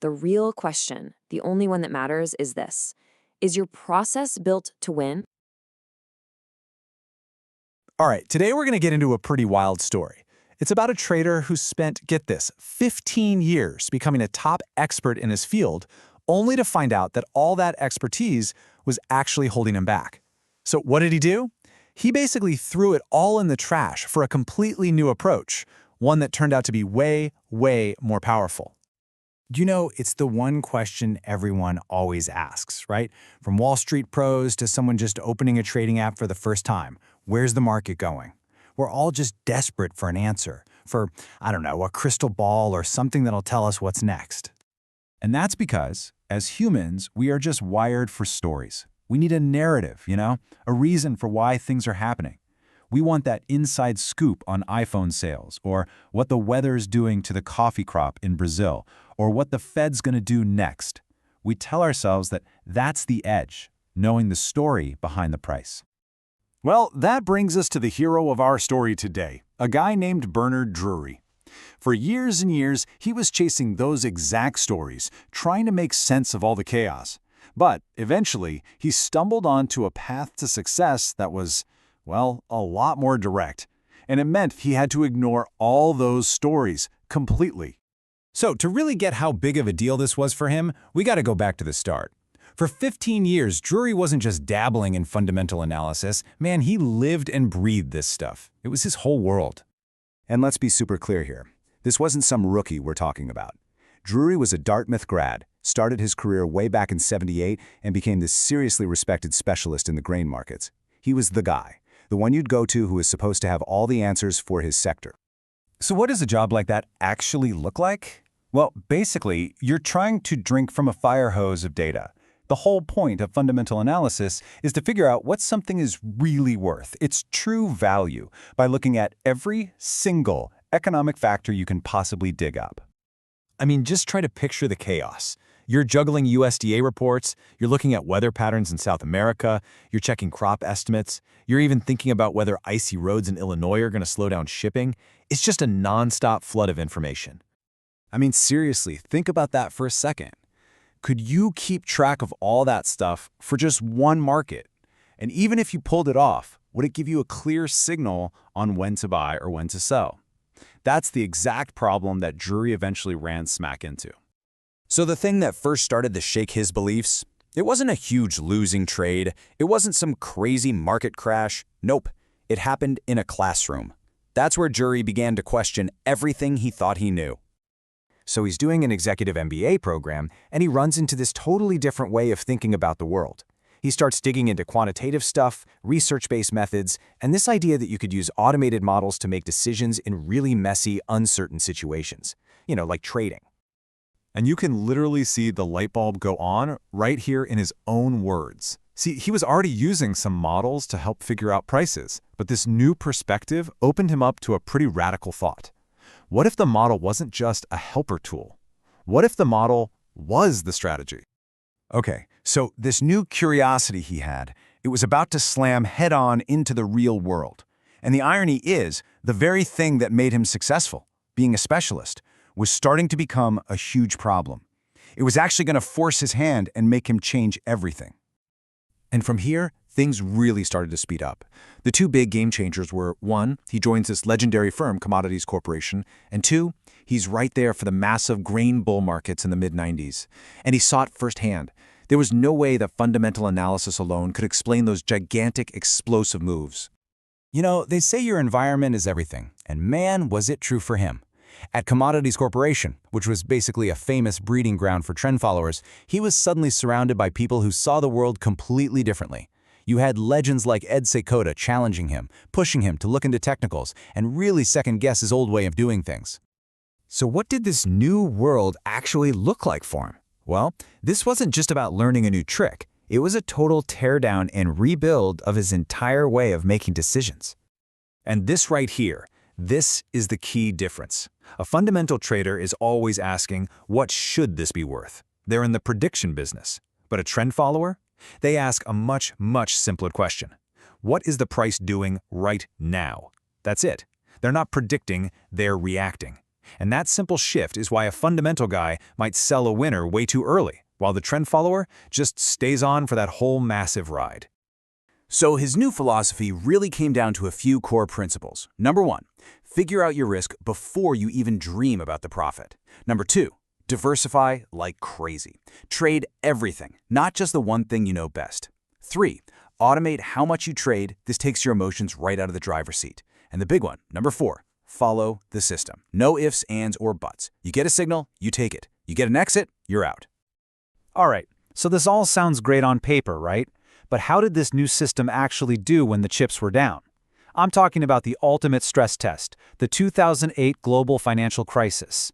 The real question, the only one that matters, is this. Is your process built to win? All right, today we're going to get into a pretty wild story. It's about a trader who spent, get this, 15 years becoming a top expert in his field, only to find out that all that expertise was actually holding him back. So what did he do? He basically threw it all in the trash for a completely new approach, one that turned out to be way, way more powerful. You know, it's the one question everyone always asks, right? From Wall Street pros to someone just opening a trading app for the first time. Where's the market going? We're all just desperate for an answer, for, I don't know, a crystal ball or something that'll tell us what's next. And that's because, as humans, we are just wired for stories. We need a narrative, a reason for why things are happening. We want that inside scoop on iPhone sales, or what the weather's doing to the coffee crop in Brazil, or what the Fed's going to do next. We tell ourselves that that's the edge, knowing the story behind the price. Well, that brings us to the hero of our story today, a guy named Bernard Drury. For years and years, he was chasing those exact stories, trying to make sense of all the chaos. But eventually, he stumbled onto a path to success that was, well, a lot more direct. And it meant he had to ignore all those stories completely. So to really get how big of a deal this was for him, we got to go back to the start. For 15 years, Drury wasn't just dabbling in fundamental analysis. Man, he lived and breathed this stuff. It was his whole world. And let's be super clear here. This wasn't some rookie we're talking about. Drury was a Dartmouth grad, started his career way back in '78, and became this seriously respected specialist in the grain markets. He was the guy, the one you'd go to who was supposed to have all the answers for his sector. So what does a job like that actually look like? Well, basically, you're trying to drink from a fire hose of data. The whole point of fundamental analysis is to figure out what something is really worth, its true value, by looking at every single economic factor you can possibly dig up. I mean, just try to picture the chaos. You're juggling USDA reports, you're looking at weather patterns in South America, you're checking crop estimates, you're even thinking about whether icy roads in Illinois are going to slow down shipping. It's just a nonstop flood of information. I mean, seriously, think about that for a second. Could you keep track of all that stuff for just one market? And even if you pulled it off, would it give you a clear signal on when to buy or when to sell? That's the exact problem that Drury eventually ran smack into. So the thing that first started to shake his beliefs, it wasn't a huge losing trade. It wasn't some crazy market crash. Nope, it happened in a classroom. That's where Drury began to question everything he thought he knew. So he's doing an executive MBA program, and he runs into this totally different way of thinking about the world. He starts digging into quantitative stuff, research-based methods, and this idea that you could use automated models to make decisions in really messy, uncertain situations. Like trading. And you can literally see the light bulb go on right here in his own words. See, he was already using some models to help figure out prices, but this new perspective opened him up to a pretty radical thought. What if the model wasn't just a helper tool? What if the model was the strategy? Okay, so this new curiosity he had, it was about to slam head-on into the real world. And the irony is, the very thing that made him successful, being a specialist, was starting to become a huge problem. It was actually going to force his hand and make him change everything. And from here, things really started to speed up. The two big game changers were, one, he joins this legendary firm, Commodities Corporation, and two, he's right there for the massive grain bull markets in the mid-90s. And he saw it firsthand. There was no way that fundamental analysis alone could explain those gigantic, explosive moves. They say your environment is everything, and man, was it true for him. At Commodities Corporation, which was basically a famous breeding ground for trend followers, he was suddenly surrounded by people who saw the world completely differently. You had legends like Ed Seykota challenging him, pushing him to look into technicals, and really second-guess his old way of doing things. So what did this new world actually look like for him? Well, this wasn't just about learning a new trick. It was a total teardown and rebuild of his entire way of making decisions. And this right here, this is the key difference. A fundamental trader is always asking, what should this be worth? They're in the prediction business. But a trend follower? They ask a much, much simpler question. What is the price doing right now? That's it. They're not predicting, they're reacting. And that simple shift is why a fundamental guy might sell a winner way too early, while the trend follower just stays on for that whole massive ride. So his new philosophy really came down to a few core principles. Number one, figure out your risk before you even dream about the profit. Number two, diversify like crazy. Trade everything, not just the one thing you know best. 3, automate how much you trade. This takes your emotions right out of the driver's seat. And the big one, number 4, follow the system. No ifs, ands, or buts. You get a signal, you take it. You get an exit, you're out. All right, so this all sounds great on paper, right? But how did this new system actually do when the chips were down? I'm talking about the ultimate stress test, the 2008 global financial crisis.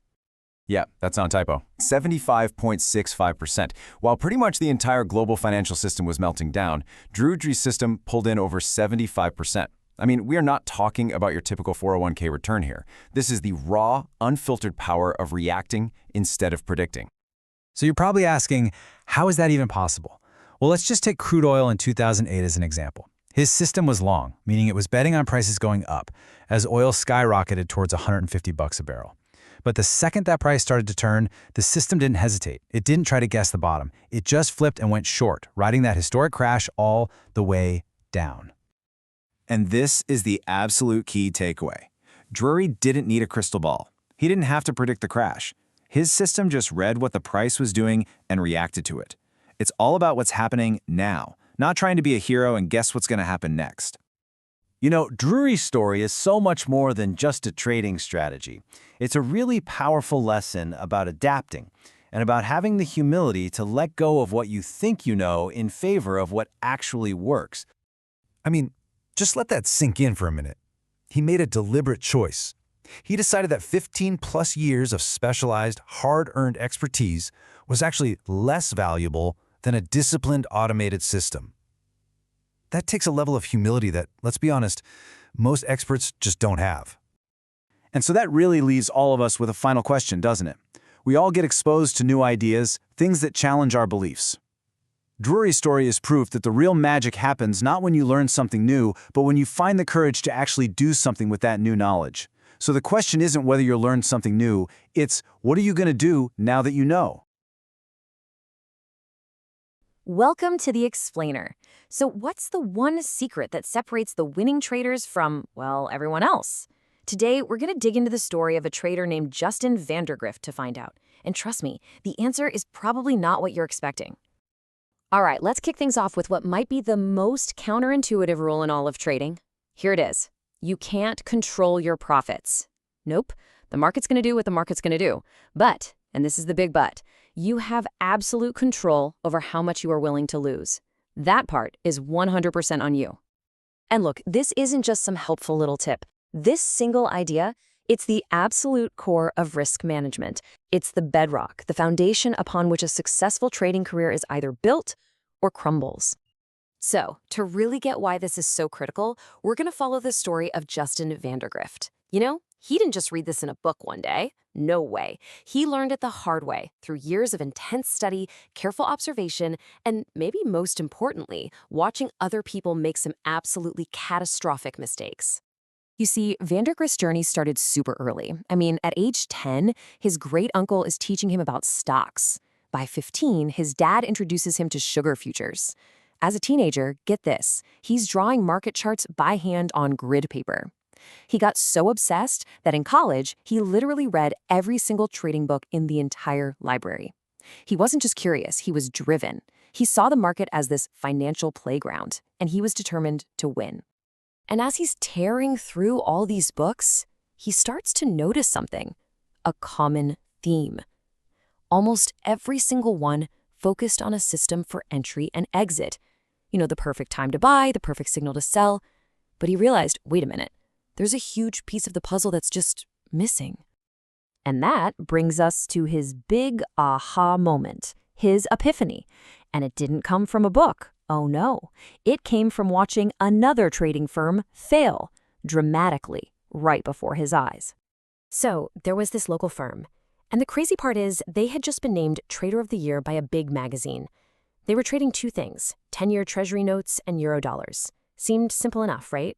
Yeah, that's not a typo. 75.65%. While pretty much the entire global financial system was melting down, Drury's system pulled in over 75%. I mean, we are not talking about your typical 401k return here. This is the raw, unfiltered power of reacting instead of predicting. So you're probably asking, how is that even possible? Well, let's just take crude oil in 2008 as an example. His system was long, meaning it was betting on prices going up as oil skyrocketed towards $150 a barrel. But the second that price started to turn, the system didn't hesitate. It didn't try to guess the bottom. It just flipped and went short, riding that historic crash all the way down. And this is the absolute key takeaway. Drury didn't need a crystal ball. He didn't have to predict the crash. His system just read what the price was doing and reacted to it. It's all about what's happening now, not trying to be a hero and guess what's going to happen next. You know, Drury's story is so much more than just a trading strategy. It's a really powerful lesson about adapting and about having the humility to let go of what you think you know in favor of what actually works. I mean, just let that sink in for a minute. He made a deliberate choice. He decided that 15+ years of specialized, hard-earned expertise was actually less valuable than a disciplined, automated system. That takes a level of humility that, let's be honest, most experts just don't have. And so that really leaves all of us with a final question, doesn't it? We all get exposed to new ideas, things that challenge our beliefs. Drury's story is proof that the real magic happens not when you learn something new, but when you find the courage to actually do something with that new knowledge. So the question isn't whether you'll learn something new, it's what are you going to do now that you know? Welcome to The Explainer. So what's the one secret that separates the winning traders from, well, everyone else? Today, we're going to dig into the story of a trader named Justin Vandergrift to find out. And trust me, the answer is probably not what you're expecting. All right, let's kick things off with what might be the most counterintuitive rule in all of trading. Here it is. You can't control your profits. Nope, the market's going to do what the market's going to do. But, and this is the big but, you have absolute control over how much you are willing to lose. That part is 100% on you. And look, this isn't just some helpful little tip. This single idea, it's the absolute core of risk management. It's the bedrock, the foundation upon which a successful trading career is either built or crumbles. So, to really get why this is so critical, we're going to follow the story of Justin Vandergrift. You know, he didn't just read this in a book one day. No way. He learned it the hard way through years of intense study, careful observation, and maybe most importantly, watching other people make some absolutely catastrophic mistakes. You see, Vandergrift's journey started super early. I mean, at age 10, his great-uncle is teaching him about stocks. By 15, his dad introduces him to sugar futures. As a teenager, get this, he's drawing market charts by hand on grid paper. He got so obsessed that in college, he literally read every single trading book in the entire library. He wasn't just curious, he was driven. He saw the market as this financial playground, and he was determined to win. And as he's tearing through all these books, he starts to notice something, a common theme. Almost every single one focused on a system for entry and exit. You know, the perfect time to buy, the perfect signal to sell. But he realized, wait a minute, there's a huge piece of the puzzle that's just missing. And that brings us to his big aha moment, his epiphany. And it didn't come from a book. Oh no, it came from watching another trading firm fail dramatically right before his eyes. So there was this local firm. And the crazy part is they had just been named Trader of the Year by a big magazine. They were trading two things, 10-year treasury notes and eurodollars. Seemed simple enough, right?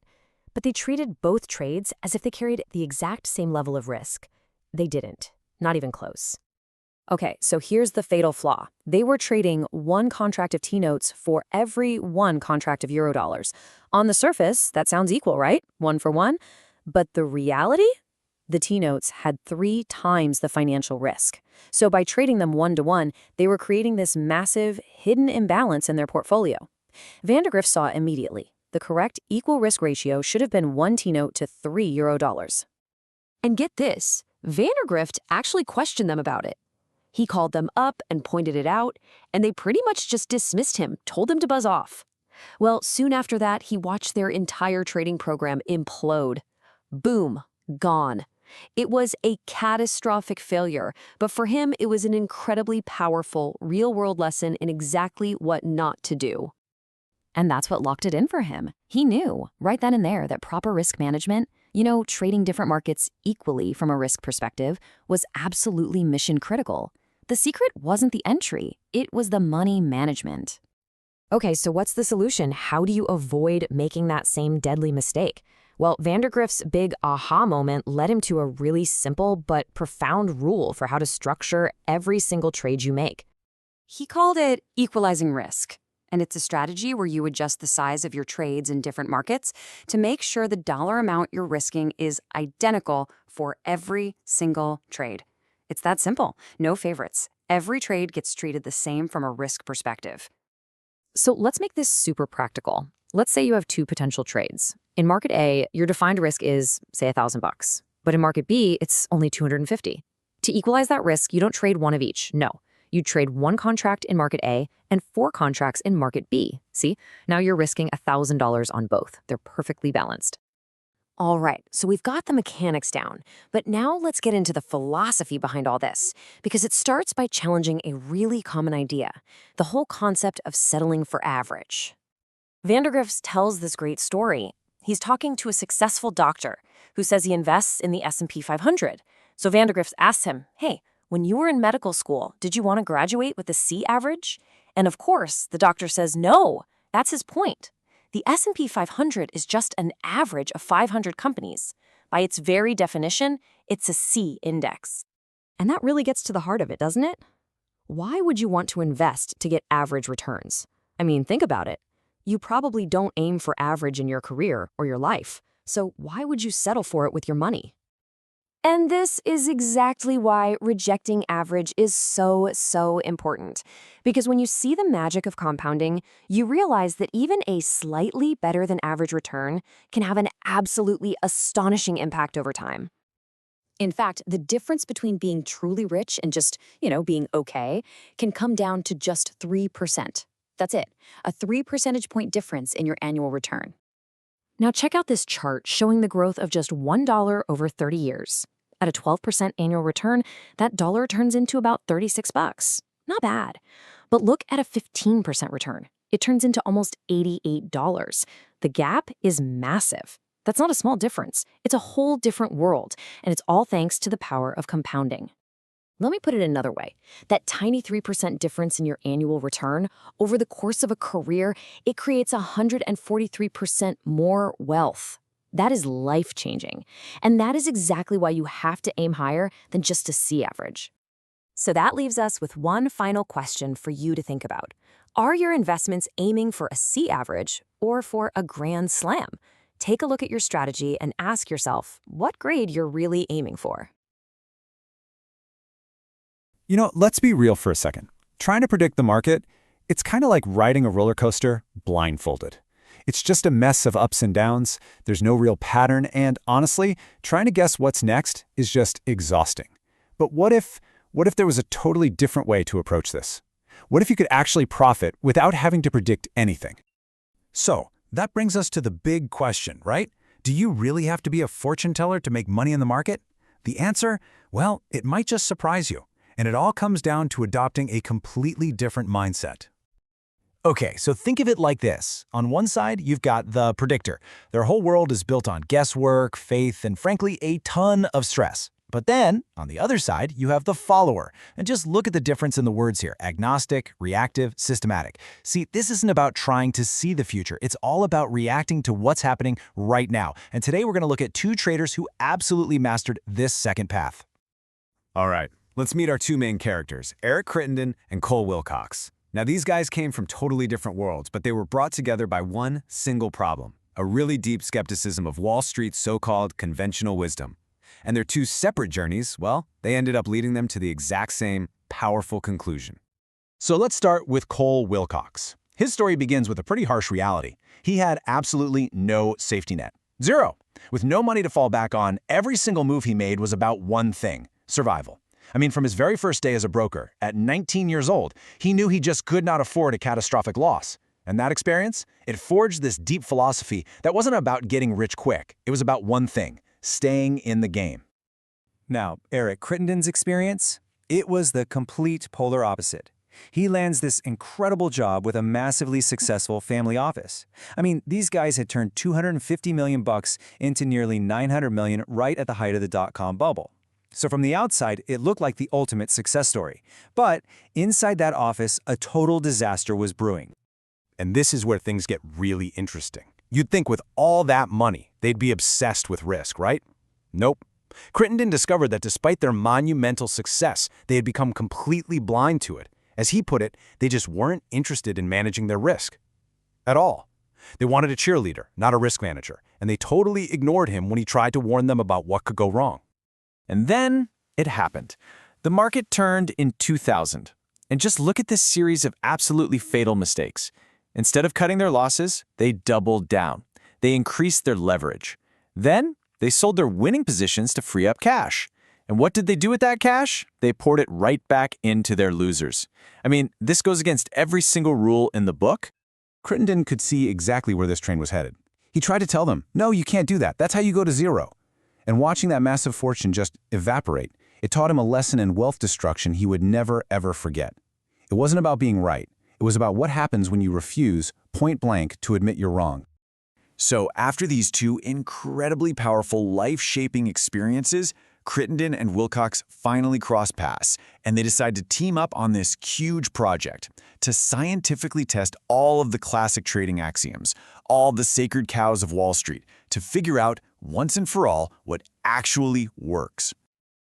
But they treated both trades as if they carried the exact same level of risk. They didn't, not even close. Okay, so here's the fatal flaw. They were trading one contract of T-notes for every one contract of eurodollars. On the surface, that sounds equal, right? 1 for 1. But the reality? The T-notes had 3 times the financial risk. So by trading them 1-to-1, they were creating this massive, hidden imbalance in their portfolio. Vandergrift saw immediately. The correct equal risk ratio should have been 1 T-note to 3 eurodollars. And get this, Vandergrift actually questioned them about it. He called them up and pointed it out, and they pretty much just dismissed him, told him to buzz off. Well, soon after that, he watched their entire trading program implode. Boom, gone. It was a catastrophic failure, but for him, it was an incredibly powerful, real-world lesson in exactly what not to do. And that's what locked it in for him. He knew right then and there that proper risk management, trading different markets equally from a risk perspective, was absolutely mission critical. The secret wasn't the entry, it was the money management. Okay, so what's the solution? How do you avoid making that same deadly mistake? Well, Vandergrift's big aha moment led him to a really simple but profound rule for how to structure every single trade you make. He called it equalizing risk. And it's a strategy where you adjust the size of your trades in different markets to make sure the dollar amount you're risking is identical for every single trade. It's that simple. No favorites. Every trade gets treated the same from a risk perspective. So let's make this super practical. Let's say you have two potential trades. In market A, your defined risk is, say, $1,000. But in market B, it's only $250. To equalize that risk, you don't trade one of each. No. You trade one contract in market A and 4 contracts in market B. See? Now you're risking $1,000 on both. They're perfectly balanced. All right, so we've got the mechanics down, but now let's get into the philosophy behind all this, because it starts by challenging a really common idea, the whole concept of settling for average. Vandergrift tells this great story. He's talking to a successful doctor who says he invests in the S&P 500. So Vandergrift asks him, hey, when you were in medical school, did you want to graduate with a C average? And of course, the doctor says no. That's his point. The S&P 500 is just an average of 500 companies. By its very definition, it's a C index. And that really gets to the heart of it, doesn't it? Why would you want to invest to get average returns? I mean, think about it. You probably don't aim for average in your career or your life. So why would you settle for it with your money? And this is exactly why rejecting average is so important. Because when you see the magic of compounding, you realize that even a slightly better than average return can have an absolutely astonishing impact over time. In fact, the difference between being truly rich and just, being okay can come down to just 3%. That's it, a 3 percentage point difference in your annual return. Now check out this chart showing the growth of just $1 over 30 years. At a 12% annual return, that dollar turns into about $36. Not bad. But look at a 15% return. It turns into almost $88. The gap is massive. That's not a small difference. It's a whole different world, and it's all thanks to the power of compounding. Let me put it another way. That tiny 3% difference in your annual return, over the course of a career, it creates 143% more wealth. That is life-changing. And that is exactly why you have to aim higher than just a C average. So that leaves us with one final question for you to think about. Are your investments aiming for a C average or for a grand slam? Take a look at your strategy and ask yourself what grade you're really aiming for. Let's be real for a second. Trying to predict the market, it's kind of like riding a roller coaster blindfolded. It's just a mess of ups and downs, there's no real pattern, and honestly, trying to guess what's next is just exhausting. But what if there was a totally different way to approach this? What if you could actually profit without having to predict anything? So, that brings us to the big question, right? Do you really have to be a fortune teller to make money in the market? The answer? Well, it might just surprise you. And it all comes down to adopting a completely different mindset. Okay, so think of it like this. On one side, you've got the predictor. Their whole world is built on guesswork, faith, and frankly, a ton of stress. But then, on the other side, you have the follower. And just look at the difference in the words here. Agnostic, reactive, systematic. See, this isn't about trying to see the future. It's all about reacting to what's happening right now. And today we're going to look at 2 traders who absolutely mastered this second path. All right, let's meet our 2 main characters, Eric Crittenden and Cole Wilcox. Now, these guys came from totally different worlds, but they were brought together by one single problem, a really deep skepticism of Wall Street's so-called conventional wisdom. And their 2 separate journeys, well, they ended up leading them to the exact same powerful conclusion. So let's start with Cole Wilcox. His story begins with a pretty harsh reality. He had absolutely no safety net. Zero. With no money to fall back on, every single move he made was about one thing: survival. I mean, from his very first day as a broker, at 19 years old, he knew he just could not afford a catastrophic loss. And that experience, it forged this deep philosophy that wasn't about getting rich quick. It was about one thing: staying in the game. Now, Eric Crittenden's experience, it was the complete polar opposite. He lands this incredible job with a massively successful family office. I mean, these guys had turned $250 million into nearly $900 million right at the height of the dot-com bubble. So from the outside, it looked like the ultimate success story. But inside that office, a total disaster was brewing. And this is where things get really interesting. You'd think with all that money, they'd be obsessed with risk, right? Nope. Crittenden discovered that despite their monumental success, they had become completely blind to it. As he put it, they just weren't interested in managing their risk. At all. They wanted a cheerleader, not a risk manager, and they totally ignored him when he tried to warn them about what could go wrong. And then it happened. The market turned in 2000. And just look at this series of absolutely fatal mistakes. Instead of cutting their losses, they doubled down. They increased their leverage. Then they sold their winning positions to free up cash. And what did they do with that cash? They poured it right back into their losers. I mean, this goes against every single rule in the book. Crittenden could see exactly where this train was headed. He tried to tell them, no, you can't do that. That's how you go to zero. And watching that massive fortune just evaporate, it taught him a lesson in wealth destruction he would never, ever forget. It wasn't about being right. It was about what happens when you refuse, point blank, to admit you're wrong. So after these two incredibly powerful, life-shaping experiences, Crittenden and Wilcox finally cross paths, and they decide to team up on this huge project to scientifically test all of the classic trading axioms, all the sacred cows of Wall Street, to figure out, once and for all, what actually works.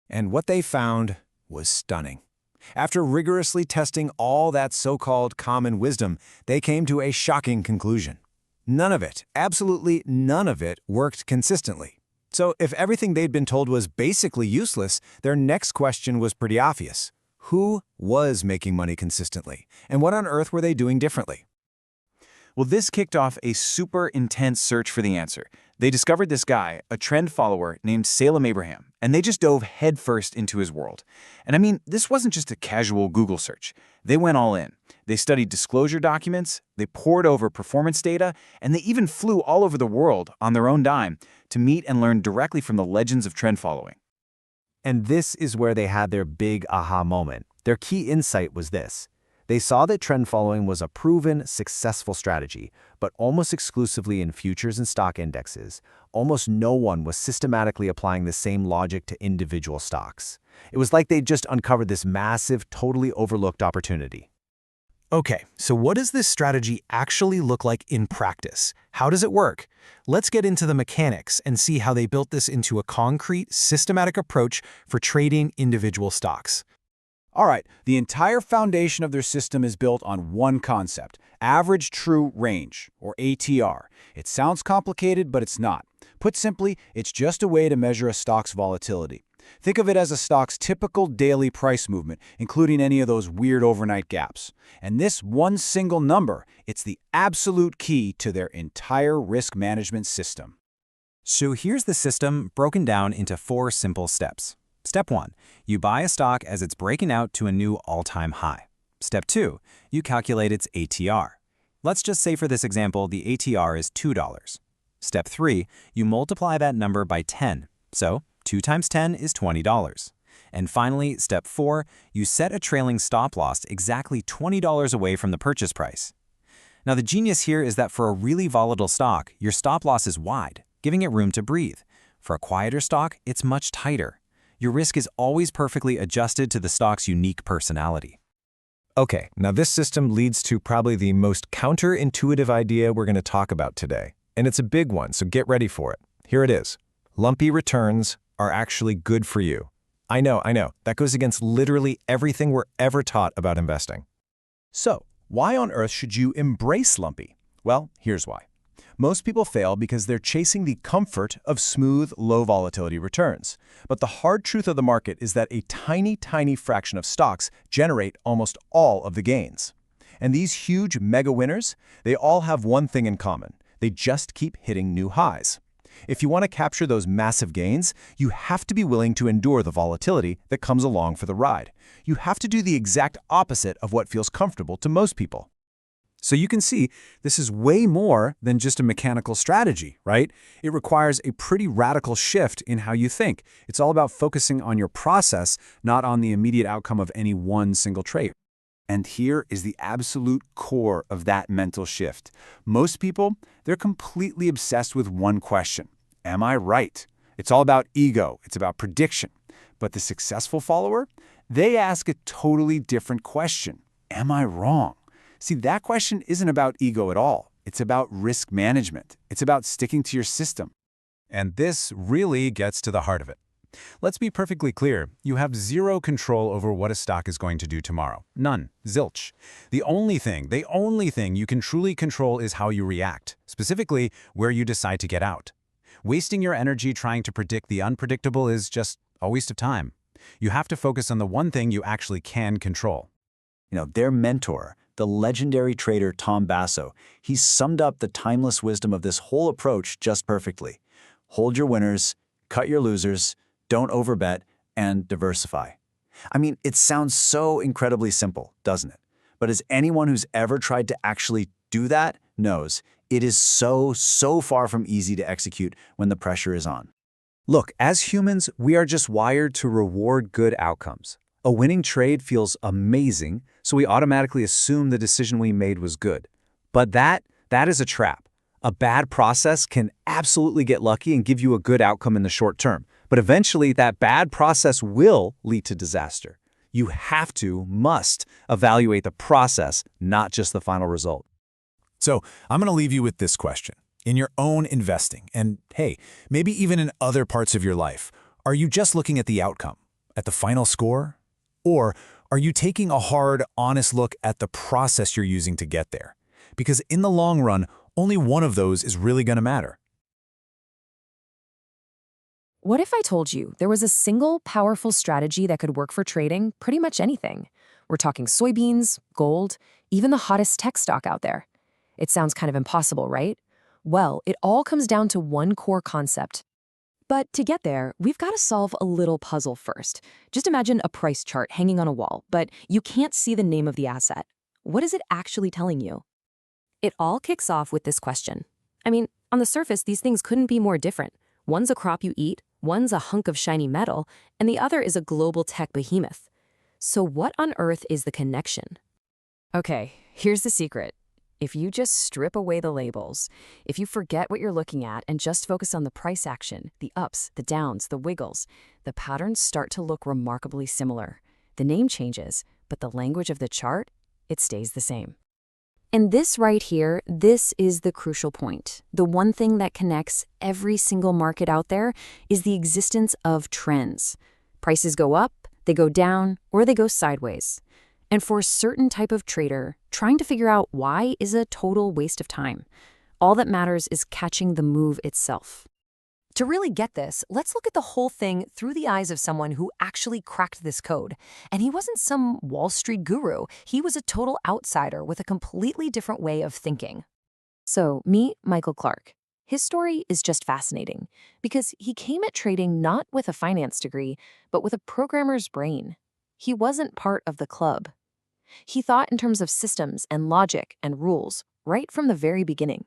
And what they found was stunning. After rigorously testing all that so-called common wisdom, they came to a shocking conclusion. None of it, absolutely none of it, worked consistently. So if everything they'd been told was basically useless, their next question was pretty obvious. Who was making money consistently? And what on earth were they doing differently? Well, this kicked off a super intense search for the answer. They discovered this guy, a trend follower named Salem Abraham, and they just dove headfirst into his world. And I mean, this wasn't just a casual Google search. They went all in. They studied disclosure documents, they pored over performance data, and they even flew all over the world on their own dime to meet and learn directly from the legends of trend following. And this is where they had their big aha moment. Their key insight was this. They saw that trend following was a proven, successful strategy, but almost exclusively in futures and stock indexes. Almost no one was systematically applying the same logic to individual stocks. It was like they'd just uncovered this massive, totally overlooked opportunity. Okay, so what does this strategy actually look like in practice? How does it work? Let's get into the mechanics and see how they built this into a concrete, systematic approach for trading individual stocks. All right, the entire foundation of their system is built on one concept, average true range, or ATR. It sounds complicated, but it's not. Put simply, it's just a way to measure a stock's volatility. Think of it as a stock's typical daily price movement, including any of those weird overnight gaps. And this one single number, it's the absolute key to their entire risk management system. So here's the system broken down into 4 simple steps. Step 1, you buy a stock as it's breaking out to a new all-time high. Step 2, you calculate its ATR. Let's just say for this example, the ATR is $2. Step 3, you multiply that number by 10. So 2 times 10 is $20. And finally, step 4, you set a trailing stop loss exactly $20 away from the purchase price. Now the genius here is that for a really volatile stock, your stop loss is wide, giving it room to breathe. For a quieter stock, it's much tighter. Your risk is always perfectly adjusted to the stock's unique personality. Okay, now this system leads to probably the most counterintuitive idea we're going to talk about today. And it's a big one, so get ready for it. Here it is. Lumpy returns are actually good for you. I know. That goes against literally everything we're ever taught about investing. So, why on earth should you embrace lumpy? Well, here's why. Most people fail because they're chasing the comfort of smooth, low volatility returns. But the hard truth of the market is that a tiny, tiny fraction of stocks generate almost all of the gains. And these huge mega winners, they all have one thing in common. They just keep hitting new highs. If you want to capture those massive gains, you have to be willing to endure the volatility that comes along for the ride. You have to do the exact opposite of what feels comfortable to most people. So you can see this is way more than just a mechanical strategy, right? It requires a pretty radical shift in how you think. It's all about focusing on your process, not on the immediate outcome of any one single trade. And here is the absolute core of that mental shift. Most people, they're completely obsessed with one question. Am I right? It's all about ego. It's about prediction. But the successful follower, they ask a totally different question. Am I wrong? See, that question isn't about ego at all. It's about risk management. It's about sticking to your system. And this really gets to the heart of it. Let's be perfectly clear. You have zero control over what a stock is going to do tomorrow. None. Zilch. The only thing you can truly control is how you react, specifically where you decide to get out. Wasting your energy trying to predict the unpredictable is just a waste of time. You have to focus on the one thing you actually can control. Their mentor, the legendary trader Tom Basso, he summed up the timeless wisdom of this whole approach just perfectly. Hold your winners, cut your losers, don't overbet, and diversify. I mean, it sounds so incredibly simple, doesn't it? But as anyone who's ever tried to actually do that knows, it is so far from easy to execute when the pressure is on. Look, as humans, we are just wired to reward good outcomes. A winning trade feels amazing, so we automatically assume the decision we made was good. But that is a trap. A bad process can absolutely get lucky and give you a good outcome in the short term. But eventually, that bad process will lead to disaster. You must evaluate the process, not just the final result. So I'm going to leave you with this question. In your own investing, and hey, maybe even in other parts of your life, are you just looking at the outcome, at the final score? Or are you taking a hard, honest look at the process you're using to get there? Because in the long run, only one of those is really going to matter. What if I told you there was a single powerful strategy that could work for trading pretty much anything? We're talking soybeans, gold, even the hottest tech stock out there. It sounds kind of impossible, right? Well, it all comes down to one core concept. But to get there, we've got to solve a little puzzle first. Just imagine a price chart hanging on a wall, but you can't see the name of the asset. What is it actually telling you? It all kicks off with this question. I mean, on the surface, these things couldn't be more different. One's a crop you eat, one's a hunk of shiny metal, and the other is a global tech behemoth. So what on earth is the connection? Okay, here's the secret. If you just strip away the labels, if you forget what you're looking at and just focus on the price action, the ups, the downs, the wiggles, the patterns start to look remarkably similar. The name changes, but the language of the chart, it stays the same. And this right here, this is the crucial point. The one thing that connects every single market out there is the existence of trends. Prices go up, they go down, or they go sideways. And for a certain type of trader, trying to figure out why is a total waste of time. All that matters is catching the move itself. To really get this, let's look at the whole thing through the eyes of someone who actually cracked this code. And he wasn't some Wall Street guru. He was a total outsider with a completely different way of thinking. So meet Michael Clark. His story is just fascinating because he came at trading not with a finance degree, but with a programmer's brain. He wasn't part of the club. He thought in terms of systems and logic and rules right from the very beginning.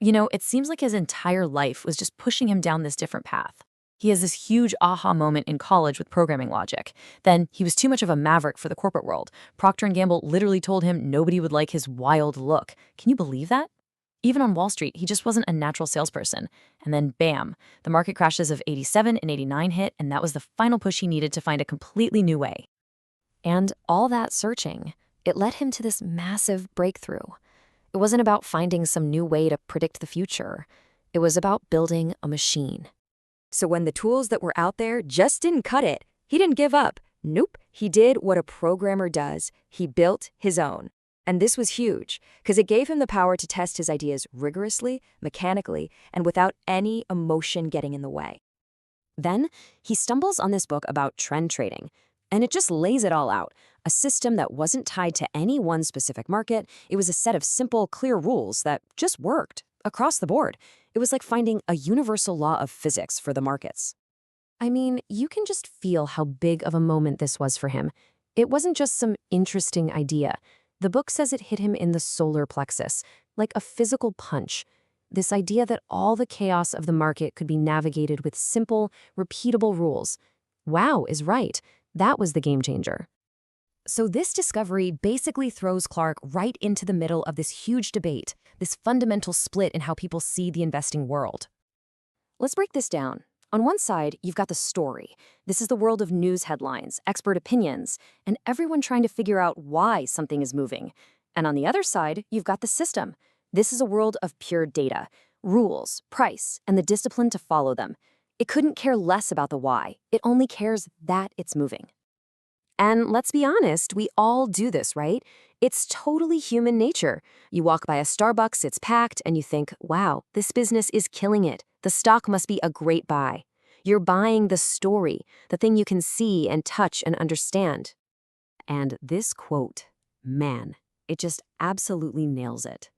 It seems like his entire life was just pushing him down this different path. He has this huge aha moment in college with programming logic. Then he was too much of a maverick for the corporate world. Procter & Gamble literally told him nobody would like his wild look. Can you believe that? Even on Wall Street, he just wasn't a natural salesperson. And then bam, the market crashes of 87 and 89 hit, and that was the final push he needed to find a completely new way. And all that searching, it led him to this massive breakthrough. It wasn't about finding some new way to predict the future. It was about building a machine. So when the tools that were out there just didn't cut it, he didn't give up. Nope, he did what a programmer does. He built his own. And this was huge, because it gave him the power to test his ideas rigorously, mechanically, and without any emotion getting in the way. Then he stumbles on this book about trend trading. And it just lays it all out, a system that wasn't tied to any one specific market. It was a set of simple, clear rules that just worked across the board. It was like finding a universal law of physics for the markets. I mean, you can just feel how big of a moment this was for him. It wasn't just some interesting idea. The book says it hit him in the solar plexus, like a physical punch. This idea that all the chaos of the market could be navigated with simple, repeatable rules. Wow is right. That was the game changer. So this discovery basically throws Clark right into the middle of this huge debate, this fundamental split in how people see the investing world. Let's break this down. On one side, you've got the story. This is the world of news headlines, expert opinions, and everyone trying to figure out why something is moving. And on the other side, you've got the system. This is a world of pure data, rules, price, and the discipline to follow them. It couldn't care less about the why. It only cares that it's moving. And let's be honest, we all do this, right? It's totally human nature. You walk by a Starbucks, it's packed, and you think, wow, this business is killing it. The stock must be a great buy. You're buying the story, the thing you can see and touch and understand. And this quote, man, it just absolutely nails it.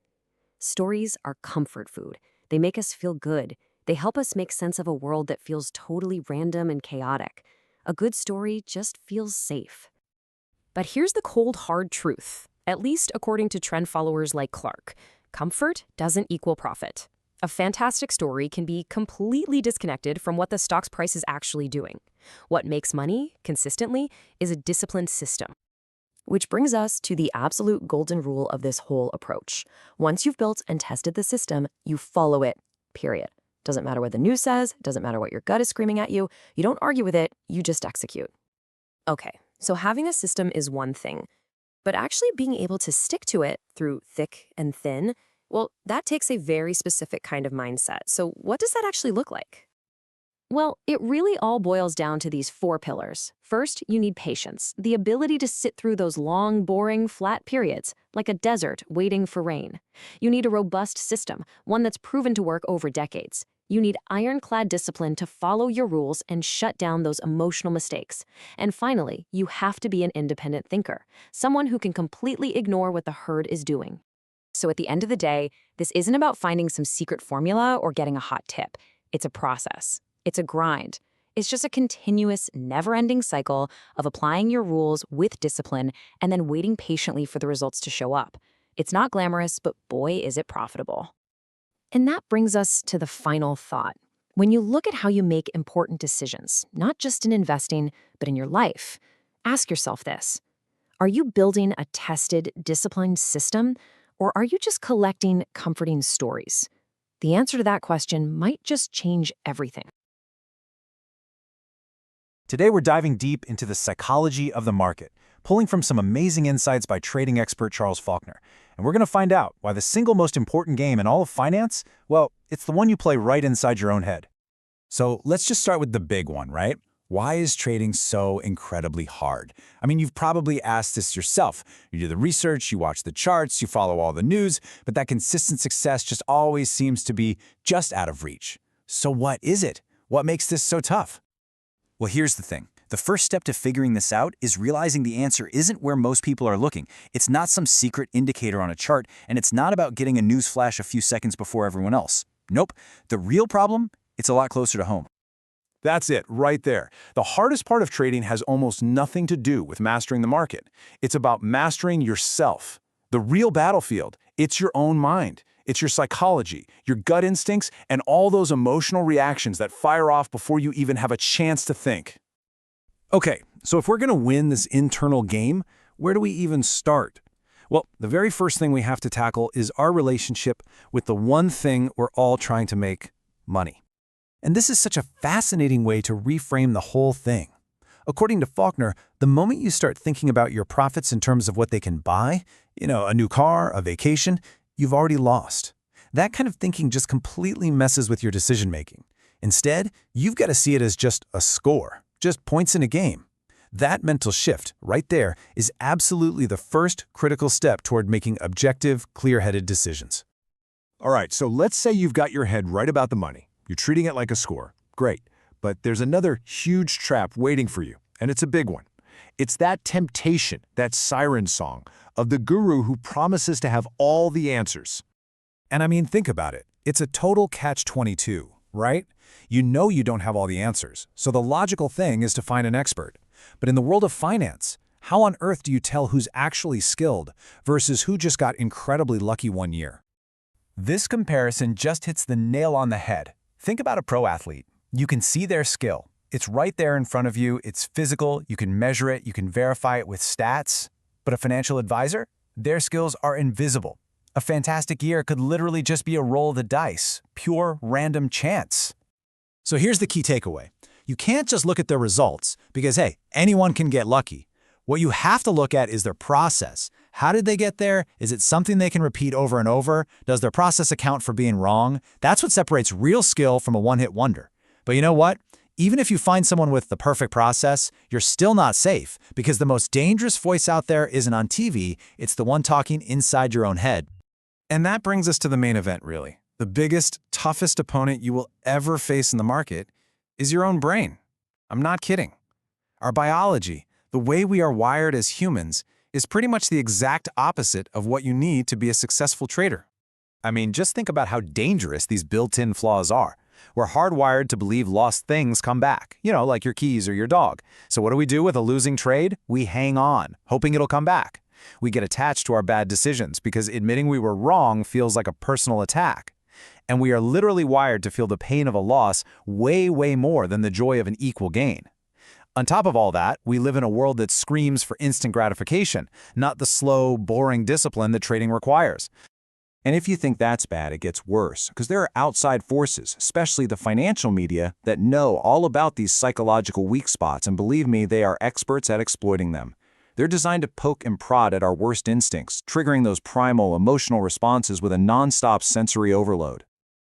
Stories are comfort food. They make us feel good. They help us make sense of a world that feels totally random and chaotic. A good story just feels safe. But here's the cold, hard truth, at least according to trend followers like Clark. Comfort doesn't equal profit. A fantastic story can be completely disconnected from what the stock's price is actually doing. What makes money, consistently, is a disciplined system. Which brings us to the absolute golden rule of this whole approach. Once you've built and tested the system, you follow it, period. Doesn't matter what the news says, doesn't matter what your gut is screaming at you, you don't argue with it, you just execute. Okay, so having a system is one thing, but actually being able to stick to it through thick and thin, well, that takes a very specific kind of mindset. So what does that actually look like? Well, it really all boils down to these 4 pillars. First, you need patience, the ability to sit through those long, boring, flat periods, like a desert waiting for rain. You need a robust system, one that's proven to work over decades. You need ironclad discipline to follow your rules and shut down those emotional mistakes. And finally, you have to be an independent thinker, someone who can completely ignore what the herd is doing. So at the end of the day, this isn't about finding some secret formula or getting a hot tip. It's a process. It's a grind. It's just a continuous, never-ending cycle of applying your rules with discipline and then waiting patiently for the results to show up. It's not glamorous, but boy, is it profitable. And that brings us to the final thought. When you look at how you make important decisions, not just in investing, but in your life, ask yourself this. Are you building a tested, disciplined system, or are you just collecting comforting stories? The answer to that question might just change everything. Today we're diving deep into the psychology of the market, pulling from some amazing insights by trading expert Charles Faulkner. And we're going to find out why the single most important game in all of finance, well, it's the one you play right inside your own head. So let's just start with the big one, right? Why is trading so incredibly hard? I mean, you've probably asked this yourself. You do the research, you watch the charts, you follow all the news, but that consistent success just always seems to be just out of reach. So what is it? What makes this so tough? Well, here's the thing. The first step to figuring this out is realizing the answer isn't where most people are looking. It's not some secret indicator on a chart, and it's not about getting a news flash a few seconds before everyone else. Nope. The real problem, it's a lot closer to home. That's it, right there. The hardest part of trading has almost nothing to do with mastering the market. It's about mastering yourself. The real battlefield, it's your own mind. It's your psychology, your gut instincts, and all those emotional reactions that fire off before you even have a chance to think. Okay, so if we're going to win this internal game, where do we even start? Well, the very first thing we have to tackle is our relationship with the one thing we're all trying to make: money. And this is such a fascinating way to reframe the whole thing. According to Faulkner, the moment you start thinking about your profits in terms of what they can buy, a new car, a vacation, you've already lost. That kind of thinking just completely messes with your decision-making. Instead, you've got to see it as just a score, just points in a game. That mental shift, right there, is absolutely the first critical step toward making objective, clear-headed decisions. All right, so let's say you've got your head right about the money. You're treating it like a score. Great. But there's another huge trap waiting for you, and it's a big one. It's that temptation, that siren song, of the guru who promises to have all the answers. And I mean, think about it. It's a total catch-22, right? You know you don't have all the answers, so the logical thing is to find an expert. But in the world of finance, how on earth do you tell who's actually skilled versus who just got incredibly lucky one year? This comparison just hits the nail on the head. Think about a pro athlete. You can see their skill. It's right there in front of you, it's physical, you can measure it, you can verify it with stats. But a financial advisor? Their skills are invisible. A fantastic year could literally just be a roll of the dice, pure random chance. So here's the key takeaway. You can't just look at their results because, hey, anyone can get lucky. What you have to look at is their process. How did they get there? Is it something they can repeat over and over? Does their process account for being wrong? That's what separates real skill from a one-hit wonder. But you know what? Even if you find someone with the perfect process, you're still not safe because the most dangerous voice out there isn't on TV, it's the one talking inside your own head. And that brings us to the main event, really. The biggest, toughest opponent you will ever face in the market is your own brain. I'm not kidding. Our biology, the way we are wired as humans, is pretty much the exact opposite of what you need to be a successful trader. I mean, just think about how dangerous these built-in flaws are. We're hardwired to believe lost things come back, like your keys or your dog. So what do we do with a losing trade? We hang on, hoping it'll come back. We get attached to our bad decisions because admitting we were wrong feels like a personal attack. And we are literally wired to feel the pain of a loss way, way more than the joy of an equal gain. On top of all that, we live in a world that screams for instant gratification, not the slow, boring discipline that trading requires. And if you think that's bad, it gets worse, because there are outside forces, especially the financial media, that know all about these psychological weak spots, and believe me, they are experts at exploiting them. They're designed to poke and prod at our worst instincts, triggering those primal emotional responses with a non-stop sensory overload.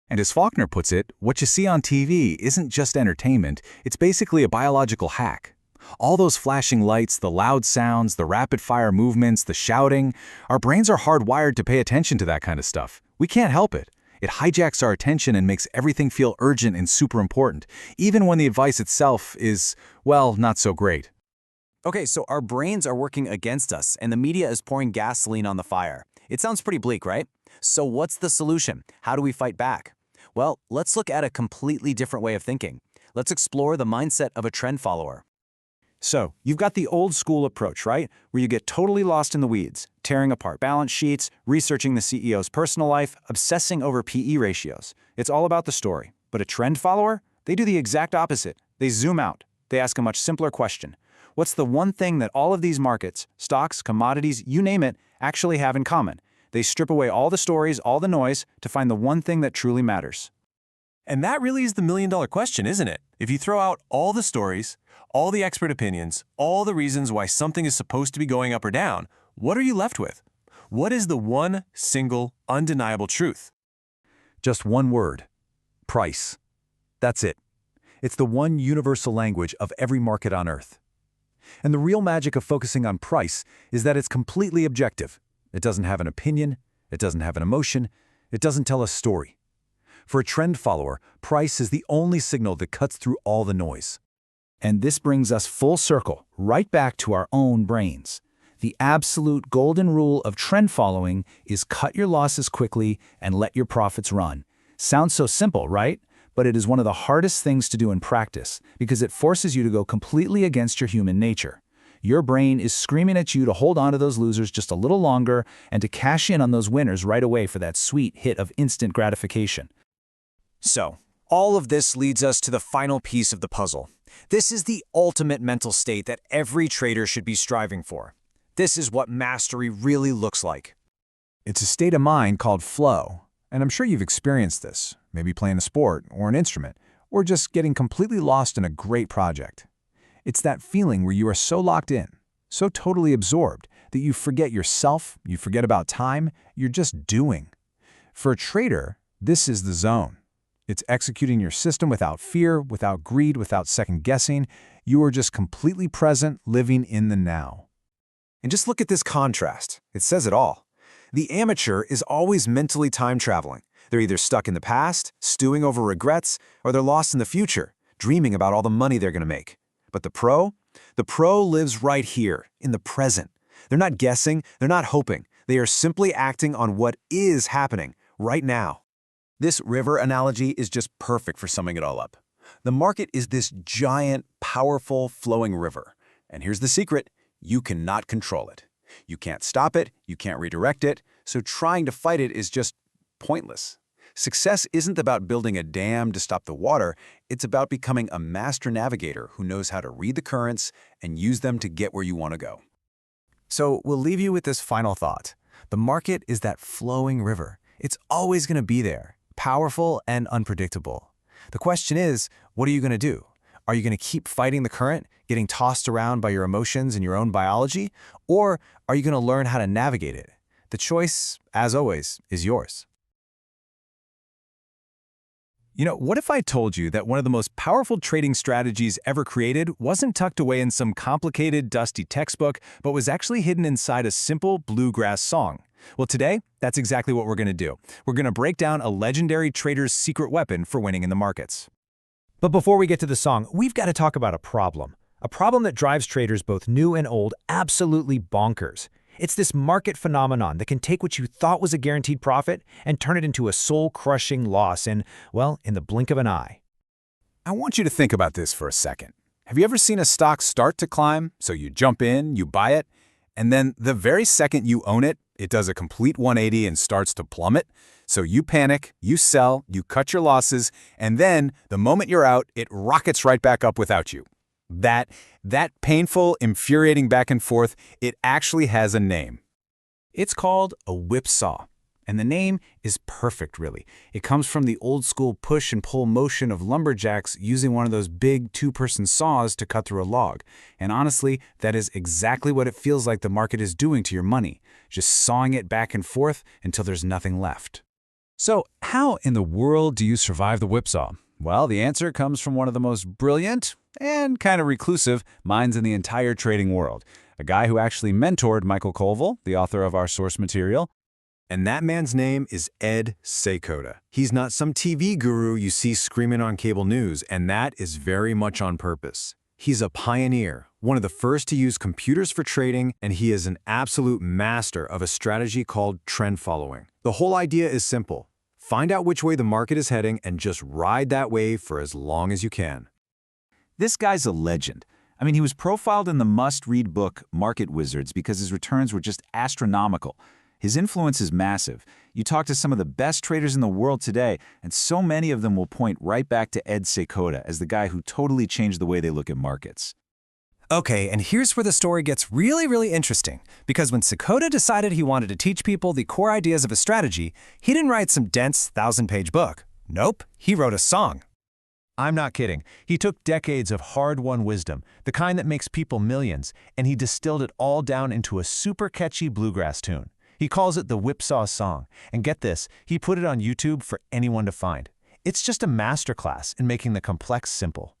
And as Faulkner puts it, what you see on TV isn't just entertainment, it's basically a biological hack. All those flashing lights, the loud sounds, the rapid-fire movements, the shouting, our brains are hardwired to pay attention to that kind of stuff. We can't help it. It hijacks our attention and makes everything feel urgent and super important, even when the advice itself is, well, not so great. Okay, so our brains are working against us, and the media is pouring gasoline on the fire. It sounds pretty bleak, right? So what's the solution? How do we fight back? Well, let's look at a completely different way of thinking. Let's explore the mindset of a trend follower. So, you've got the old school approach, right? Where you get totally lost in the weeds, tearing apart balance sheets, researching the CEO's personal life, obsessing over PE ratios. It's all about the story. But a trend follower? They do the exact opposite. They zoom out. They ask a much simpler question. What's the one thing that all of these markets, stocks, commodities, you name it, actually have in common? They strip away all the stories, all the noise, to find the one thing that truly matters. And that really is the million-dollar question, isn't it? If you throw out all the stories, all the expert opinions, all the reasons why something is supposed to be going up or down, what are you left with? What is the one single, undeniable truth? Just one word: price. That's it. It's the one universal language of every market on Earth. And the real magic of focusing on price is that it's completely objective. It doesn't have an opinion, it doesn't have an emotion, it doesn't tell a story. For a trend follower, price is the only signal that cuts through all the noise. And this brings us full circle, right back to our own brains. The absolute golden rule of trend following is cut your losses quickly and let your profits run. Sounds so simple, right? But it is one of the hardest things to do in practice because it forces you to go completely against your human nature. Your brain is screaming at you to hold on to those losers just a little longer and to cash in on those winners right away for that sweet hit of instant gratification. So, all of this leads us to the final piece of the puzzle. This is the ultimate mental state that every trader should be striving for. This is what mastery really looks like. It's a state of mind called flow, and I'm sure you've experienced this, maybe playing a sport or an instrument, or just getting completely lost in a great project. It's that feeling where you are so locked in, so totally absorbed, that you forget yourself, you forget about time, you're just doing. For a trader, this is the zone. It's executing your system without fear, without greed, without second-guessing. You are just completely present, living in the now. And just look at this contrast. It says it all. The amateur is always mentally time-traveling. They're either stuck in the past, stewing over regrets, or they're lost in the future, dreaming about all the money they're going to make. But the pro lives right here, in the present. They're not guessing, they're not hoping. They are simply acting on what is happening right now. This river analogy is just perfect for summing it all up. The market is this giant, powerful, flowing river. And here's the secret: you cannot control it. You can't stop it, you can't redirect it, so trying to fight it is just pointless. Success isn't about building a dam to stop the water, it's about becoming a master navigator who knows how to read the currents and use them to get where you want to go. So we'll leave you with this final thought. The market is that flowing river. It's always going to be there, powerful and unpredictable. The question is, what are you going to do? Are you going to keep fighting the current, getting tossed around by your emotions and your own biology? Or are you going to learn how to navigate it? The choice, as always, is yours. You know, what if I told you that one of the most powerful trading strategies ever created wasn't tucked away in some complicated, dusty textbook, but was actually hidden inside a simple bluegrass song? Well, today, that's exactly what we're going to do. We're going to break down a legendary trader's secret weapon for winning in the markets. But before we get to the song, we've got to talk about a problem that drives traders both new and old absolutely bonkers. It's this market phenomenon that can take what you thought was a guaranteed profit and turn it into a soul-crushing loss in the blink of an eye. I want you to think about this for a second. Have you ever seen a stock start to climb, so you jump in, you buy it, and then the very second you own it, it does a complete 180 and starts to plummet? So you panic, you sell, you cut your losses, and then the moment you're out, it rockets right back up without you. That painful, infuriating back and forth, it actually has a name. It's called a whipsaw, and the name is perfect, really. It comes from the old-school push and pull motion of lumberjacks using one of those big two-person saws to cut through a log. And honestly, that is exactly what it feels like the market is doing to your money, just sawing it back and forth until there's nothing left. So how in the world do you survive the whipsaw? Well, the answer comes from one of the most brilliant and kind of reclusive minds in the entire trading world, a guy who actually mentored Michael Covel, the author of our source material. And that man's name is Ed Seykota. He's not some TV guru you see screaming on cable news, and that is very much on purpose. He's a pioneer, one of the first to use computers for trading, and he is an absolute master of a strategy called trend following. The whole idea is simple. Find out which way the market is heading and just ride that wave for as long as you can. This guy's a legend. I mean, he was profiled in the must-read book Market Wizards because his returns were just astronomical. His influence is massive. You talk to some of the best traders in the world today, and so many of them will point right back to Ed Seykota as the guy who totally changed the way they look at markets. Okay, and here's where the story gets really, really interesting. Because when Seykota decided he wanted to teach people the core ideas of a strategy, he didn't write some dense 1,000-page book. Nope, he wrote a song. I'm not kidding. He took decades of hard-won wisdom, the kind that makes people millions, and he distilled it all down into a super catchy bluegrass tune. He calls it the Whipsaw Song, and get this, he put it on YouTube for anyone to find. It's just a masterclass in making the complex simple.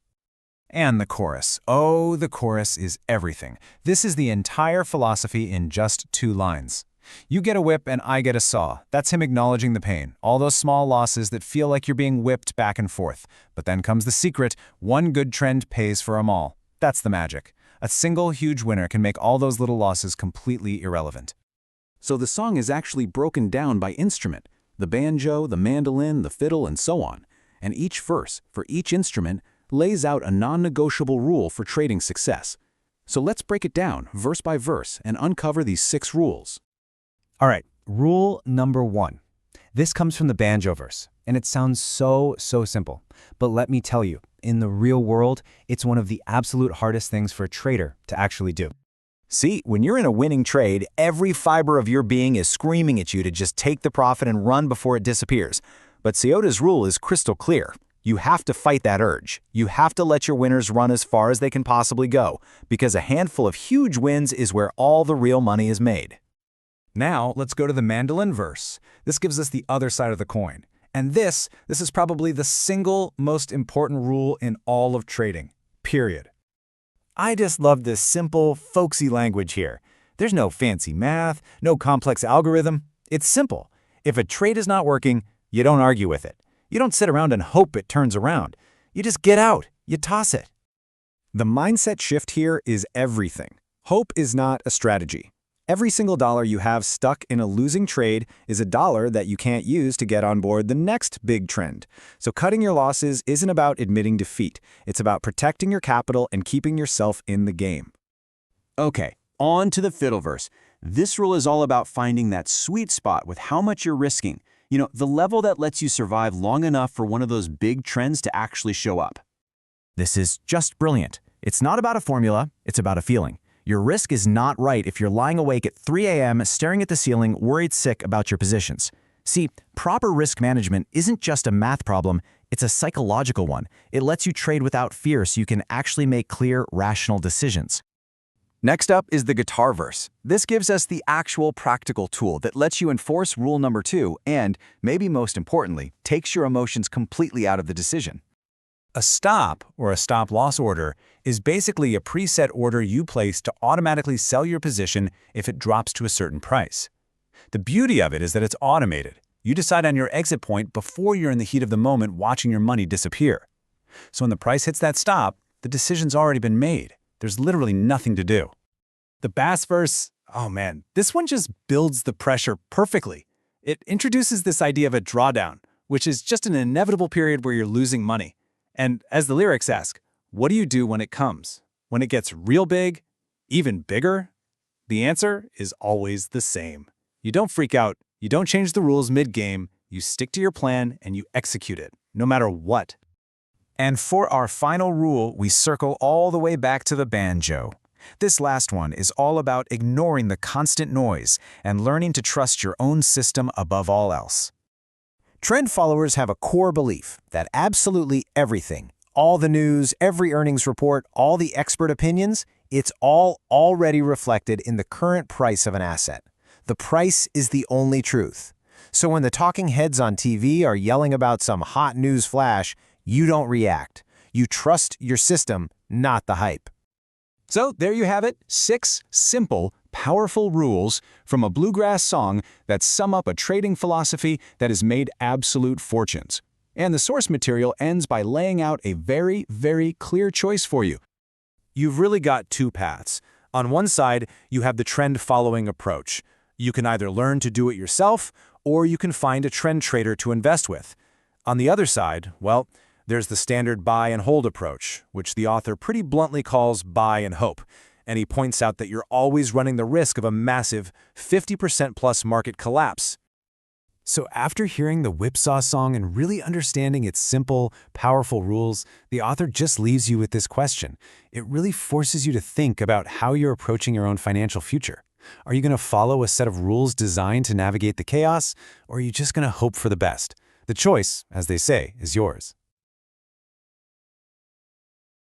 And the chorus. Oh, the chorus is everything. This is the entire philosophy in just 2 lines. You get a whip and I get a saw. That's him acknowledging the pain, all those small losses that feel like you're being whipped back and forth. But then comes the secret, one good trend pays for them all. That's the magic. A single huge winner can make all those little losses completely irrelevant. So the song is actually broken down by instrument, the banjo, the mandolin, the fiddle, and so on. And each verse, for each instrument, lays out a non-negotiable rule for trading success. So let's break it down, verse by verse, and uncover these 6 rules. All right, rule number 1. This comes from the banjo verse, and it sounds so simple. But let me tell you, in the real world, it's one of the absolute hardest things for a trader to actually do. See, when you're in a winning trade, every fiber of your being is screaming at you to just take the profit and run before it disappears. But Seyoda's rule is crystal clear. You have to fight that urge. You have to let your winners run as far as they can possibly go, because a handful of huge wins is where all the real money is made. Now, let's go to the mandolin verse. This gives us the other side of the coin. And this is probably the single most important rule in all of trading, period. I just love this simple, folksy language here. There's no fancy math, no complex algorithm. It's simple. If a trade is not working, you don't argue with it. You don't sit around and hope it turns around. You just get out. You toss it. The mindset shift here is everything. Hope is not a strategy. Every single dollar you have stuck in a losing trade is a dollar that you can't use to get on board the next big trend. So cutting your losses isn't about admitting defeat. It's about protecting your capital and keeping yourself in the game. Okay, on to the fiddle verse. This rule is all about finding that sweet spot with how much you're risking. The level that lets you survive long enough for one of those big trends to actually show up. This is just brilliant. It's not about a formula, it's about a feeling. Your risk is not right if you're lying awake at 3 a.m. staring at the ceiling, worried sick about your positions. See, proper risk management isn't just a math problem, it's a psychological one. It lets you trade without fear so you can actually make clear, rational decisions. Next up is the guitar verse. This gives us the actual practical tool that lets you enforce rule number 2 and, maybe most importantly, takes your emotions completely out of the decision. A stop, or a stop-loss order, is basically a preset order you place to automatically sell your position if it drops to a certain price. The beauty of it is that it's automated. You decide on your exit point before you're in the heat of the moment watching your money disappear. So when the price hits that stop, the decision's already been made. There's literally nothing to do. The Bass verse, oh man, this one just builds the pressure perfectly. It introduces this idea of a drawdown, which is just an inevitable period where you're losing money. And as the lyrics ask, what do you do when it comes? When it gets real big, even bigger? The answer is always the same. You don't freak out, you don't change the rules mid-game, you stick to your plan and you execute it, no matter what. And for our final rule, we circle all the way back to the banjo. This last one is all about ignoring the constant noise and learning to trust your own system above all else. Trend followers have a core belief that absolutely everything, all the news, every earnings report, all the expert opinions, it's all already reflected in the current price of an asset. The price is the only truth. So when the talking heads on TV are yelling about some hot news flash, you don't react. You trust your system, not the hype. So there you have it, 6 simple, powerful rules from a bluegrass song that sum up a trading philosophy that has made absolute fortunes. And the source material ends by laying out a very, very clear choice for you. You've really got 2 paths. On one side, you have the trend-following approach. You can either learn to do it yourself, or you can find a trend trader to invest with. On the other side, well, there's the standard buy and hold approach, which the author pretty bluntly calls buy and hope. And he points out that you're always running the risk of a massive 50% plus market collapse. So after hearing the Whipsaw song and really understanding its simple, powerful rules, the author just leaves you with this question. It really forces you to think about how you're approaching your own financial future. Are you going to follow a set of rules designed to navigate the chaos, or are you just going to hope for the best? The choice, as they say, is yours.